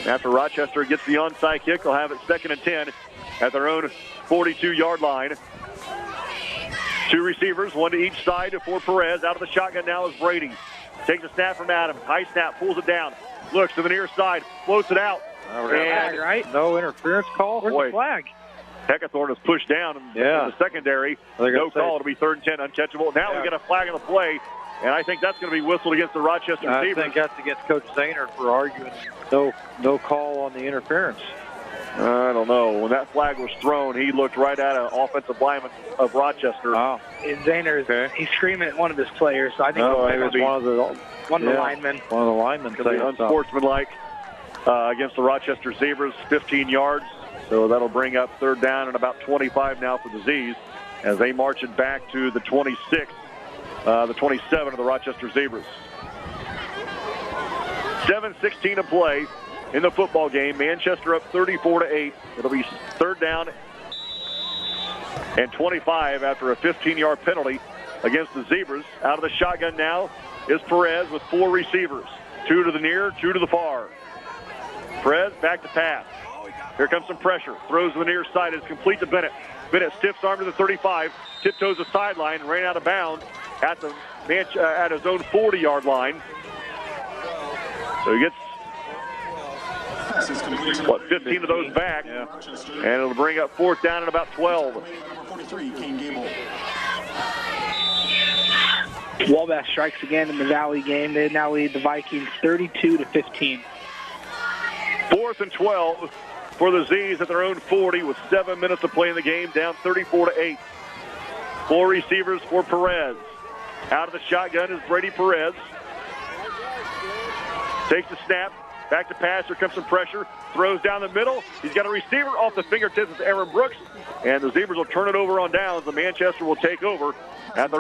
After Rochester gets the onside kick, they'll have it 2nd and 10 at their own 42-yard line. 2 receivers, 1 to each side for Perez. Out of the shotgun now is Brady. Takes a snap from Adams. High snap, pulls it down. Looks to the near side, floats it out. And right? No interference call? Where's the flag? Heckathorn is pushed down in the secondary. No call. It'll be 3rd and 10, uncatchable. Now we get a flag on the play, and I think that's going to be whistled against the Rochester Zebras. I think that's against Coach Zahner for arguing no call on the interference. I don't know. When that flag was thrown, he looked right at an offensive lineman of Rochester. Wow. Zahner, he's screaming at one of his players, so I think it was one of the linemen. One of the linemen. It'll be unsportsmanlike against the Rochester Zebras, 15 yards. So that'll bring up 3rd down and about 25 now for the Z's as they march it back to the 26, the 27 of the Rochester Zebras. 7:16 to play in the football game. Manchester up 34-8. It'll be 3rd down and 25 after a 15-yard penalty against the Zebras. Out of the shotgun now is Perez with 4 receivers. 2 to the near, 2 to the far. Perez back to pass. Here comes some pressure. Throws to the near side. It's complete to Bennett. Bennett stiffs arm to the 35. Tiptoes the sideline. Ran out of bounds at his own 40-yard line. So he gets 15 of those back, and it'll bring up 4th down and about 12. Wabash strikes again in the Valley game. They now lead the Vikings 32-15. 4th and 12 for the Z's at their own 40 with 7 minutes to play in the game, down 34-8. 4 receivers for Perez. Out of the shotgun is Brady Perez. Takes the snap. Back to pass. Here comes some pressure. Throws down the middle. He's got a receiver off the fingertips of Aaron Brooks. And the Zebras will turn it over on downs. The Manchester will take over at the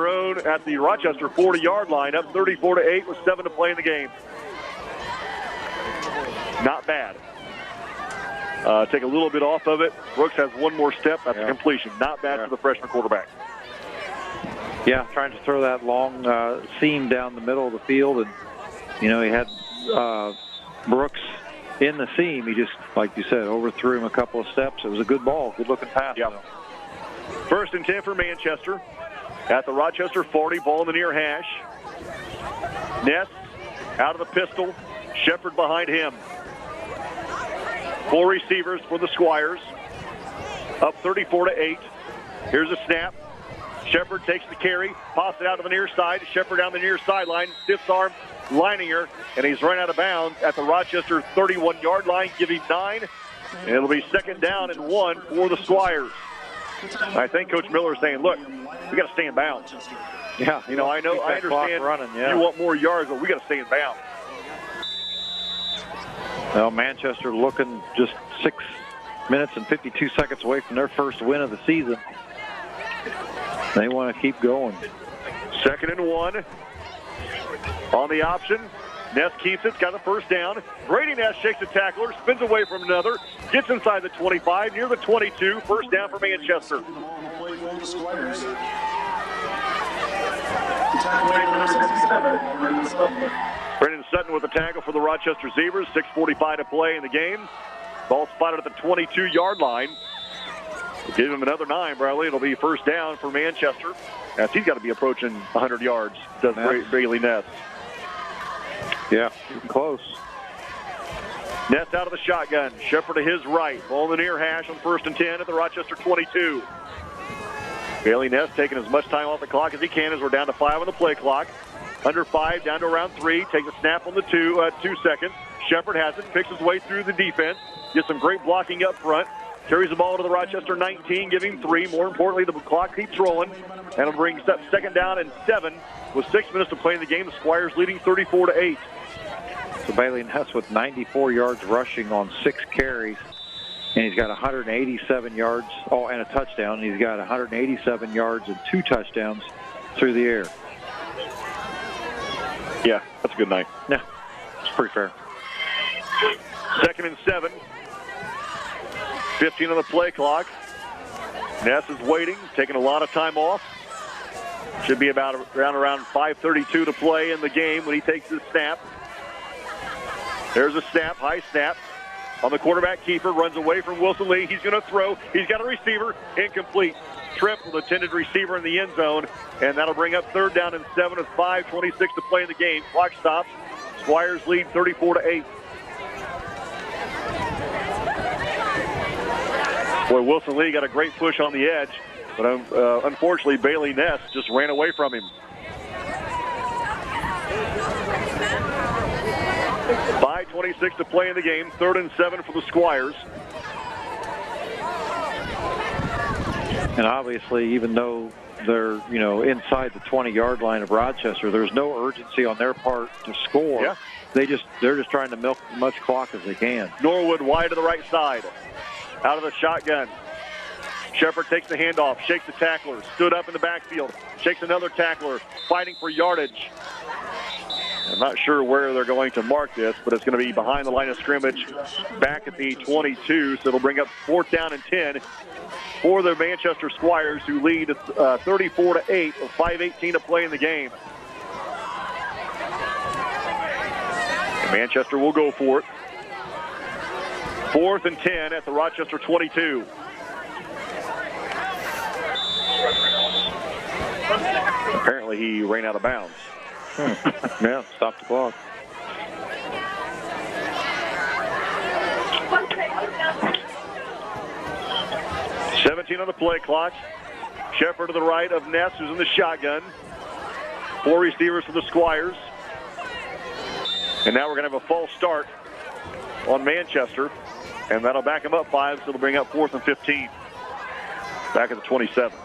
Rochester 40-yard line, up 34-8 with 7 to play in the game. Not bad. Take a little bit off of it. Brooks has 1 more step. That's a completion. Not bad for the freshman quarterback. Yeah, trying to throw that long seam down the middle of the field. And, he had Brooks in the seam. He just, like you said, overthrew him a couple of steps. It was a good ball, good-looking pass. Yep. 1st and 10 for Manchester at the Rochester 40, ball in the near hash. Ness out of the pistol. Shepard behind him. 4 receivers for the Squires. Up 34-8. Here's a snap. Shepard takes the carry, pops it out to the near side. Shepard down the near sideline, stiffs arm Leininger, and he's run out of bounds at the Rochester 31-yard line. Give him 9, and it'll be 2nd down and 1 for the Squires. I think Coach Miller is saying, look, we got to stay in bounds. Yeah, I know, I understand running, yeah. You want more yards, but we got to stay in bounds. Well, Manchester looking just 6 minutes and 52 seconds away from their first win of the season. They want to keep going. 2nd and 1 on the option. Ness keeps it, got the first down. Brady Ness shakes a tackler, spins away from another, gets inside the 25, near the 22. First down for Manchester. Brendan Sutton with the tackle for the Rochester Zebras. 6:45 to play in the game. Ball spotted at the 22-yard line. Give him another 9, Bradley. It'll be first down for Manchester, as he's got to be approaching 100 yards, does Bailey Ness. Yeah, close. Ness out of the shotgun. Shepard to his right. Ball in the near hash on 1st and 10 at the Rochester 22. Bailey Ness taking as much time off the clock as he can as we're down to 5 on the play clock. Under 5, down to around 3. Takes a snap on the 2 seconds. Shepard has it, picks his way through the defense. Gets some great blocking up front. Carries the ball to the Rochester 19, giving 3. More importantly, the clock keeps rolling. And it'll bring 2nd down and 7 with 6 minutes to play in the game. The Squires leading 34-8. So Bailey Ness with 94 yards rushing on 6 carries. And he's got 187 yards, and a touchdown. He's got 187 yards and 2 touchdowns through the air. Yeah, that's a good night. Yeah, it's pretty fair. 2nd and 7. 15 on the play clock. Ness is waiting, taking a lot of time off. Should be about around 5:32 to play in the game when he takes his snap. There's a snap, high snap. On the quarterback keeper, runs away from Wilson Lee. He's going to throw. He's got a receiver. Incomplete. Trip with intended receiver in the end zone. And that'll bring up 3rd down and 7 with 5:26 to play in the game. Clock stops. Squires lead 34-8. Boy, Wilson Lee got a great push on the edge. But unfortunately, Bailey Ness just ran away from him. 5:26 to play in the game. 3rd and 7 for the Squires. And obviously, even though they're, inside the 20-yard line of Rochester, there's no urgency on their part to score. Yeah. They're just trying to milk as much clock as they can. Norwood wide to the right side. Out of the shotgun. Shepard takes the handoff, shakes the tackler, stood up in the backfield, shakes another tackler, fighting for yardage. I'm not sure where they're going to mark this, but it's going to be behind the line of scrimmage back at the 22, so it'll bring up 4th down and 10 for the Manchester Squires, who lead 34-8 with 5:18 to play in the game. And Manchester will go for it. 4th and 10 at the Rochester 22. Apparently he ran out of bounds. Yeah, stop the clock. $17 on the play clock. Shepard to the right of Ness, who's in the shotgun. 4 receivers for the Squires. And now we're going to have a false start on Manchester. And that'll back them up 5, so it'll bring up 4th and 15. Back at the 27.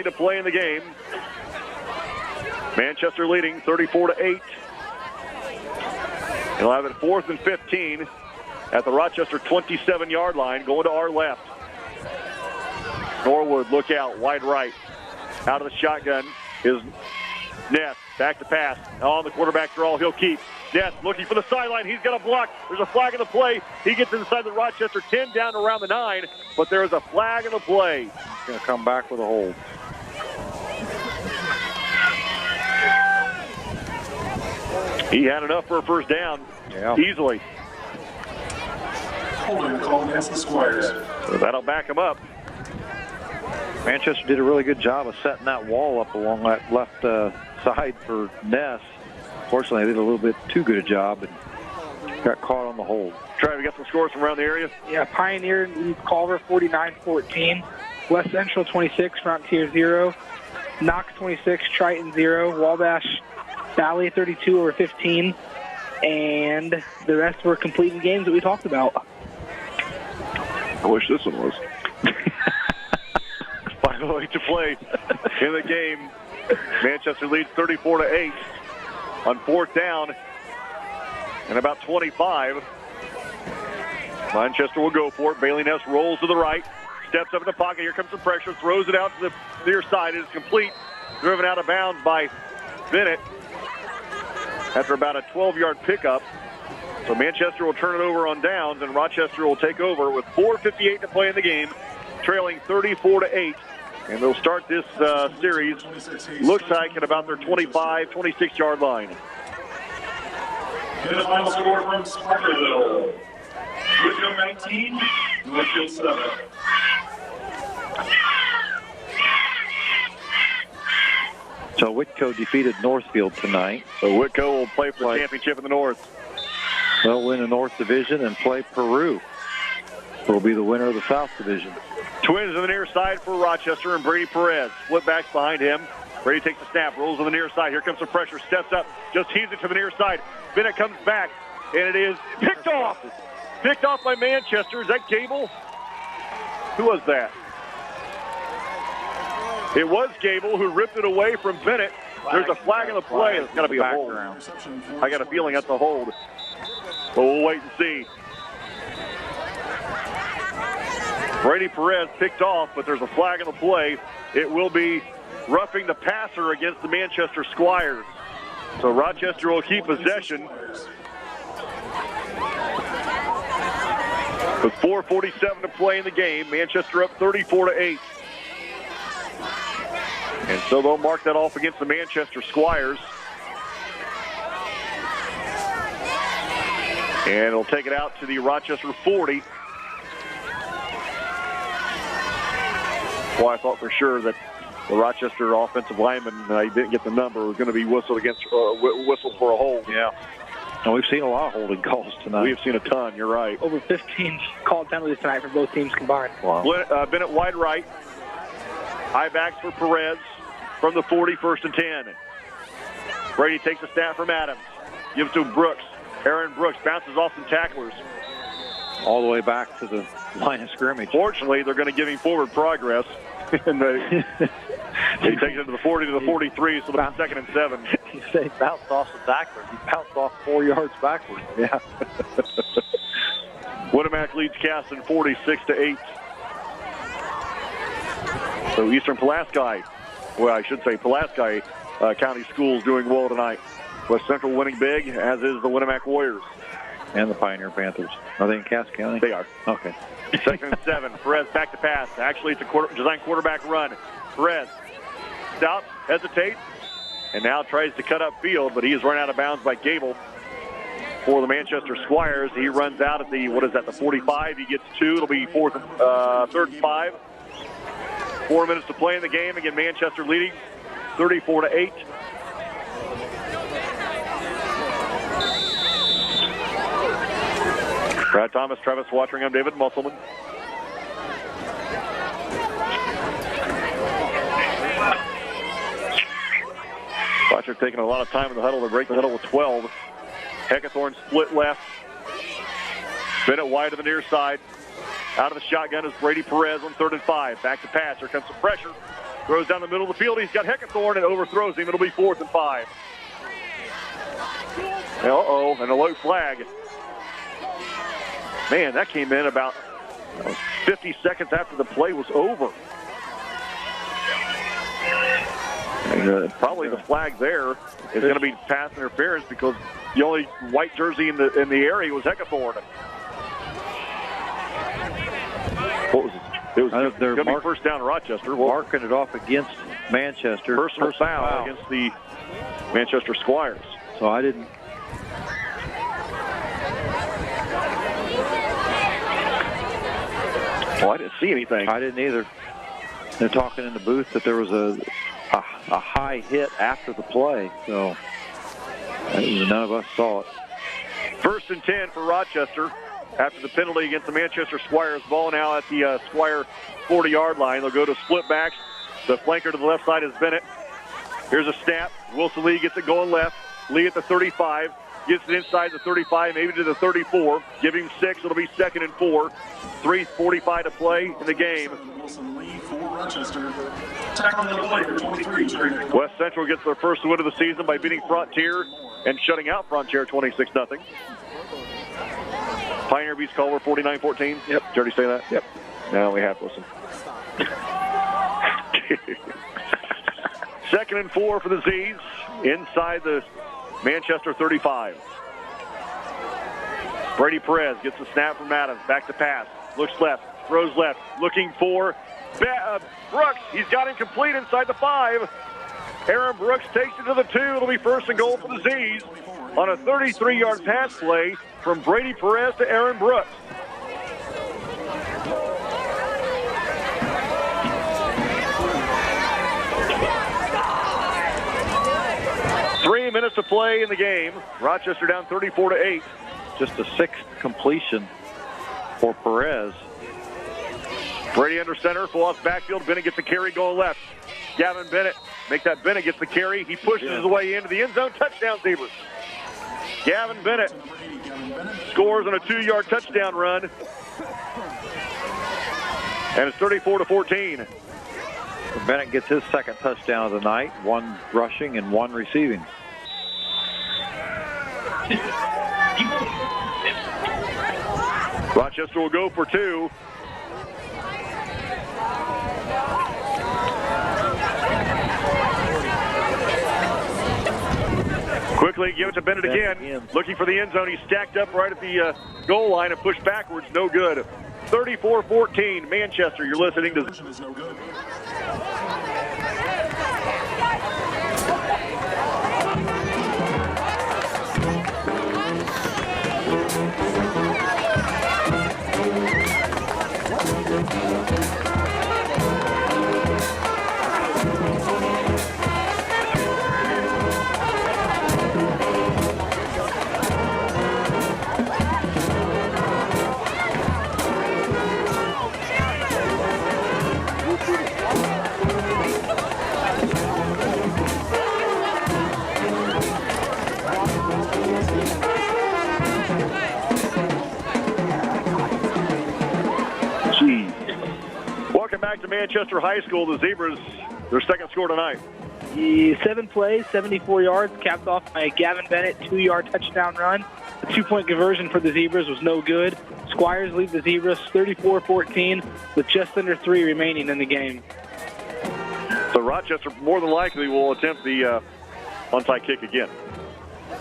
To play in the game. Manchester leading 34-8. He'll have it 4th and 15 at the Rochester 27-yard line, going to our left. Norwood, look out, wide right. Out of the shotgun is Ness. Back to pass. On the quarterback draw, he'll keep. Ness looking for the sideline. He's got a block. There's a flag in the play. He gets inside the Rochester 10 down around the 9, but there is a flag in the play. He's going to come back with a hold. He had enough for a first down, easily. Holding call against the Squires. So that'll back him up. Manchester did a really good job of setting that wall up along that left side for Ness. Fortunately, they did a little bit too good a job and got caught on the hold. Trav, you got some scores from around the area? Yeah, Pioneer leads Culver 49-14. West Central 26, Frontier 0. Knox 26, Triton 0. Wabash Valley 32/15. And the rest were completing games that we talked about. I wish this one was. 5:08 to play in the game. Manchester leads 34-8 on 4th down and about 25. Manchester will go for it. Bailey Ness rolls to the right, steps up in the pocket. Here comes some pressure, throws it out to the near side. It is complete. Driven out of bounds by Bennett after about a 12-yard pickup. So Manchester will turn it over on downs, and Rochester will take over with 4:58 to play in the game, trailing 34-8. And they'll start this series, looks like, at about their 25, 26-yard line. And the final score from Spartanville. Whitcomb 19, Northfield 7. So Whitco defeated Northfield tonight. So Whitco will play for the championship in the North. They'll win the North Division and play Peru, who will be the winner of the South Division. Twins on the near side for Rochester and Brady Perez. Split backs behind him. Brady takes the snap, rolls on the near side. Here comes some pressure, steps up, just heaves it to the near side. Bennett comes back, and it is picked off. Picked off by Manchester. Is that Gable? Who was that? It was Gable who ripped it away from Bennett. There's a flag on the play. It's got to be a hold. I got a feeling that's a hold. But we'll wait and see. Brady Perez picked off, but there's a flag on the play. It will be roughing the passer against the Manchester Squires. So Rochester will keep possession. With 4:47 to play in the game, Manchester up 34-8. And so they'll mark that off against the Manchester Squires. And it'll take it out to the Rochester 40. Well, I thought for sure that the Rochester offensive lineman, he didn't get the number, was going to be whistled for a hold. Yeah. And we've seen a lot of holding calls tonight. We've seen a ton, you're right. Over 15 called penalties tonight for both teams combined. Wow. Bennett wide right. High backs for Perez from the 40, 1st and 10. Brady takes a snap from Adams. Gives to Brooks. Aaron Brooks bounces off some tacklers. All the way back to the line of scrimmage. Fortunately, they're going to give him forward progress. And he takes it to the 40 to the 43, so it's 2nd and 7. You say bounced off the tacklers. He bounced off 4 yards backwards. Yeah. Winamac leads Caston 46-8. So Eastern Pulaski, well, I should say Pulaski County Schools doing well tonight. West Central winning big, as is the Winamac Warriors. And the Pioneer Panthers. Are they in Cass County? They are. Okay. 2nd and 7. Perez back to pass. Actually, it's a design quarterback run. Perez stops, hesitates, and now tries to cut up field, but he is run out of bounds by Gable. For the Manchester Squires, he runs out at the, the 45. He gets 2. It'll be 3rd and 5. 4 minutes to play in the game. Again, Manchester leading 34-8. Brad Thomas, Travis Watering, I'm David Musselman. Watcher taking a lot of time in the huddle to break the huddle with 12. Heckathorn split left. Bennett wide to the near side. Out of the shotgun is Brady Perez on 3rd and 5. Back to pass. Here comes some pressure. Throws down the middle of the field. He's got Heckathorn and overthrows him. It'll be 4th and 5. Uh-oh, and a low flag. Man, that came in about 50 seconds after the play was over. And, probably the flag there is going to be pass interference because the only white jersey in the area was Heckathorn. What was it? It was going to be 1st down Rochester. Marking it off against Manchester. Personal foul against the Manchester Squires. So I didn't. Well, I didn't see anything. I didn't either. They're talking in the booth that there was a high hit after the play, so none of us saw it. 1st and 10 for Rochester. after the penalty against the Manchester Squires. Ball now at the Squire 40-yard line. They'll go to split backs. The flanker to the left side is Bennett. Here's a snap. Wilson Lee gets it going left. Lee at the 35. Gets it inside the 35, maybe to the 34. Give him 6. It'll be 2nd and 4. 3:45 to play in the game. Wilson Lee for Rochester. Tackle on the play for 23. West Central gets their first win of the season by beating Frontier and shutting out Frontier 26-0. Pioneer beats Culver 49-14. Yep. Did you already say that? Yep. No, we have to listen. 2nd and 4 for the Z's inside the Manchester 35. Brady Perez gets the snap from Adams. Back to pass. Looks left. Throws left. Looking for Brooks. He's got him complete inside the 5. Aaron Brooks takes it to the 2. It'll be 1st and goal for the Z's on a 33-yard pass play from Brady Perez to Aaron Brooks. Three minutes to play in the game. Rochester down 34-8. Just a 6th completion for Perez. Brady under center, full off backfield. Bennett gets the carry going left. Gavin Bennett, make that Bennett gets the carry. He pushes his way into the end zone. Touchdown, Zebras. Gavin Bennett scores on a 2-yard touchdown run. And it's 34-14. Bennett gets his 2nd touchdown of the night, 1 rushing and 1 receiving. Rochester will go for 2. Quickly give it to Bennett again. Looking for the end zone. He's stacked up right at the goal line and pushed backwards. No good. 34-14, Manchester. You're listening to... Back to Manchester High School. The Zebras, their 2nd score tonight. 7 plays, 74 yards, capped off by a Gavin Bennett 2-yard touchdown run. The 2-point conversion for the Zebras was no good. Squires lead the Zebras 34-14 with just under 3 remaining in the game. So Rochester more than likely will attempt the onside kick again,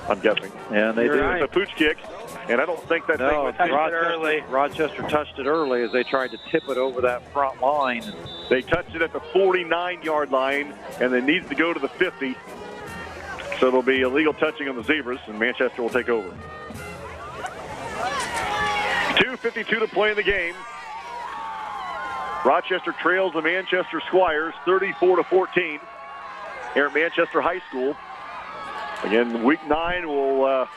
I'm guessing. And they do. It's a pooch kick. And I don't think that thing was Rochester touched it early as they tried to tip it over that front line. They touched it at the 49-yard line, and it needs to go to the 50. So it'll be illegal touching on the Zebras, and Manchester will take over. 2:52 to play in the game. Rochester trails the Manchester Squires 34-14 here at Manchester High School. Again, week 9 will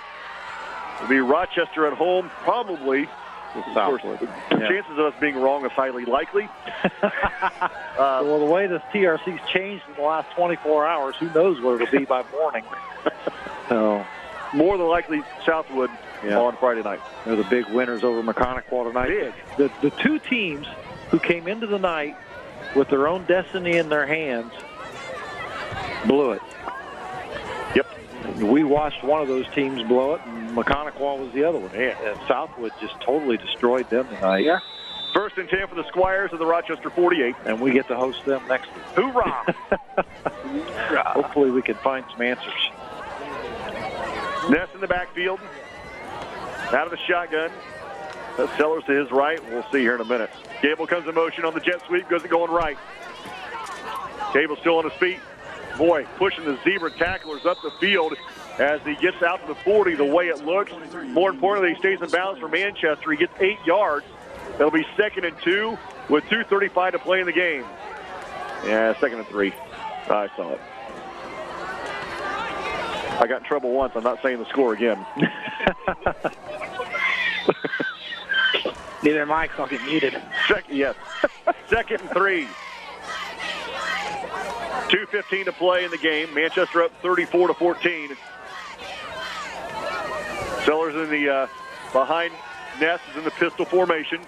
be Rochester at home, probably. With Southwood. The chances of us being wrong is highly likely. Well, the way this TRC's changed in the last 24 hours, who knows what it'll be by morning. So, more than likely, Southwood on Friday night. They're the big winners over Mechanic-Water tonight. The 2 teams who came into the night with their own destiny in their hands blew it. Yep. We watched one of those teams blow it, and Mechanic-Water was the other one. And Southwood just totally destroyed them tonight. Yeah. 1st and 10 for the Squires of the Rochester 48. And we get to host them next week. Hoorah! Hopefully we can find some answers. Ness in the backfield. Out of the shotgun. That's Sellers to his right. We'll see here in a minute. Gable comes in motion on the jet sweep. Goes it going right. Gable still on his feet. Boy, pushing the Zebra tacklers up the field as he gets out to the 40 the way it looks. More importantly, he stays in bounds for Manchester. He gets 8 yards. That'll be 2nd and 2 with 2:35 to play in the game. Yeah, 2nd and 3. I saw it. I got in trouble once. I'm not saying the score again. Neither am I, 'cause I'll get muted. Yes. Second and 3. 2:15 to play in the game. Manchester up 34-14. Sellers in the behind Ness is in the pistol formation.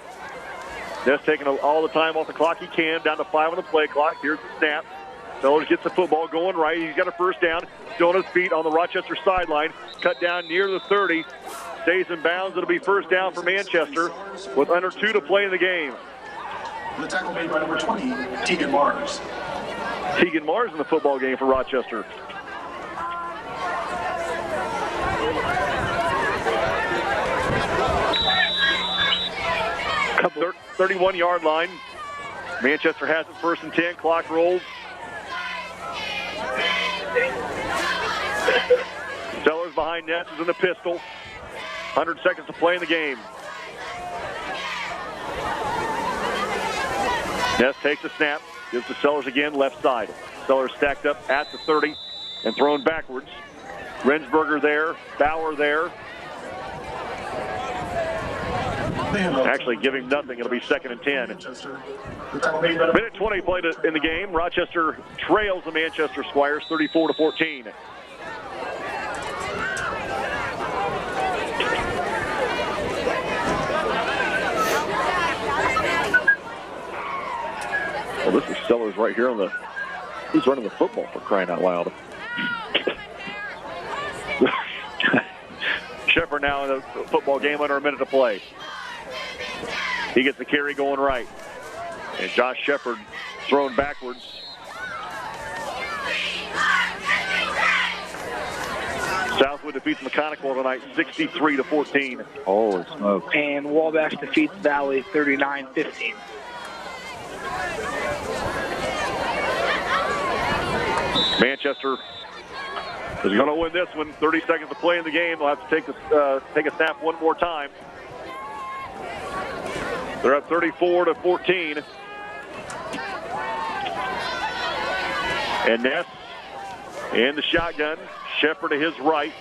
Ness taking all the time off the clock he can, down to 5 on the play clock. Here's the snap. Sellers gets the football going right. He's got a first down. Still on his feet on the Rochester sideline. Cut down near the 30. Stays in bounds. It'll be first down for Manchester with under 2 to play in the game. The tackle made by number 20, Tegan Mars. Tegan Mars in the football game for Rochester. Couple 31-yard line. Manchester has it first and 10. Clock rolls. Sellers behind Ness is in the pistol. 100 seconds to play in the game. Ness takes a snap. Gives to Sellers again, left side. Sellers stacked up at the 30 and thrown backwards. Rensberger there. Bauer there. Actually giving nothing. It'll be second and 10. Minute 20 played in the game. Rochester trails the Manchester Squires 34-14. Well, this is Sellers right here on the. He's running the football, for crying out loud. Shepard now in the football game, under a minute to play. He gets the carry going right. And Josh Shepard thrown backwards. Southwood defeats Mechanical tonight 63-14. Holy smokes. And Wabash defeats Valley 39-15. Manchester is going to win this one. 30 seconds to play in the game. They'll have to take a snap one more time. They're up 34-14. And Ness in the shotgun. Shepard to his right.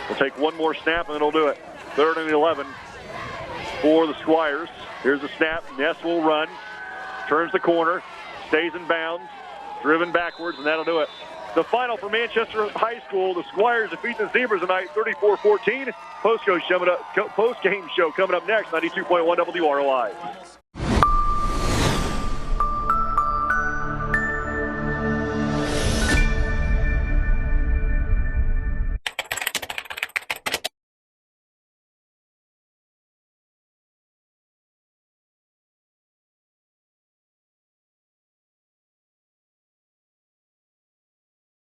Will take one more snap and then he'll do it. 3rd and 11 for the Squires. Here's the snap. Ness will run. Turns the corner. Stays in bounds. Driven backwards, and that'll do it. The final for Manchester High School, the Squires defeat the Zebras tonight, 34-14. Post-game show coming up next, 92.1 WROI.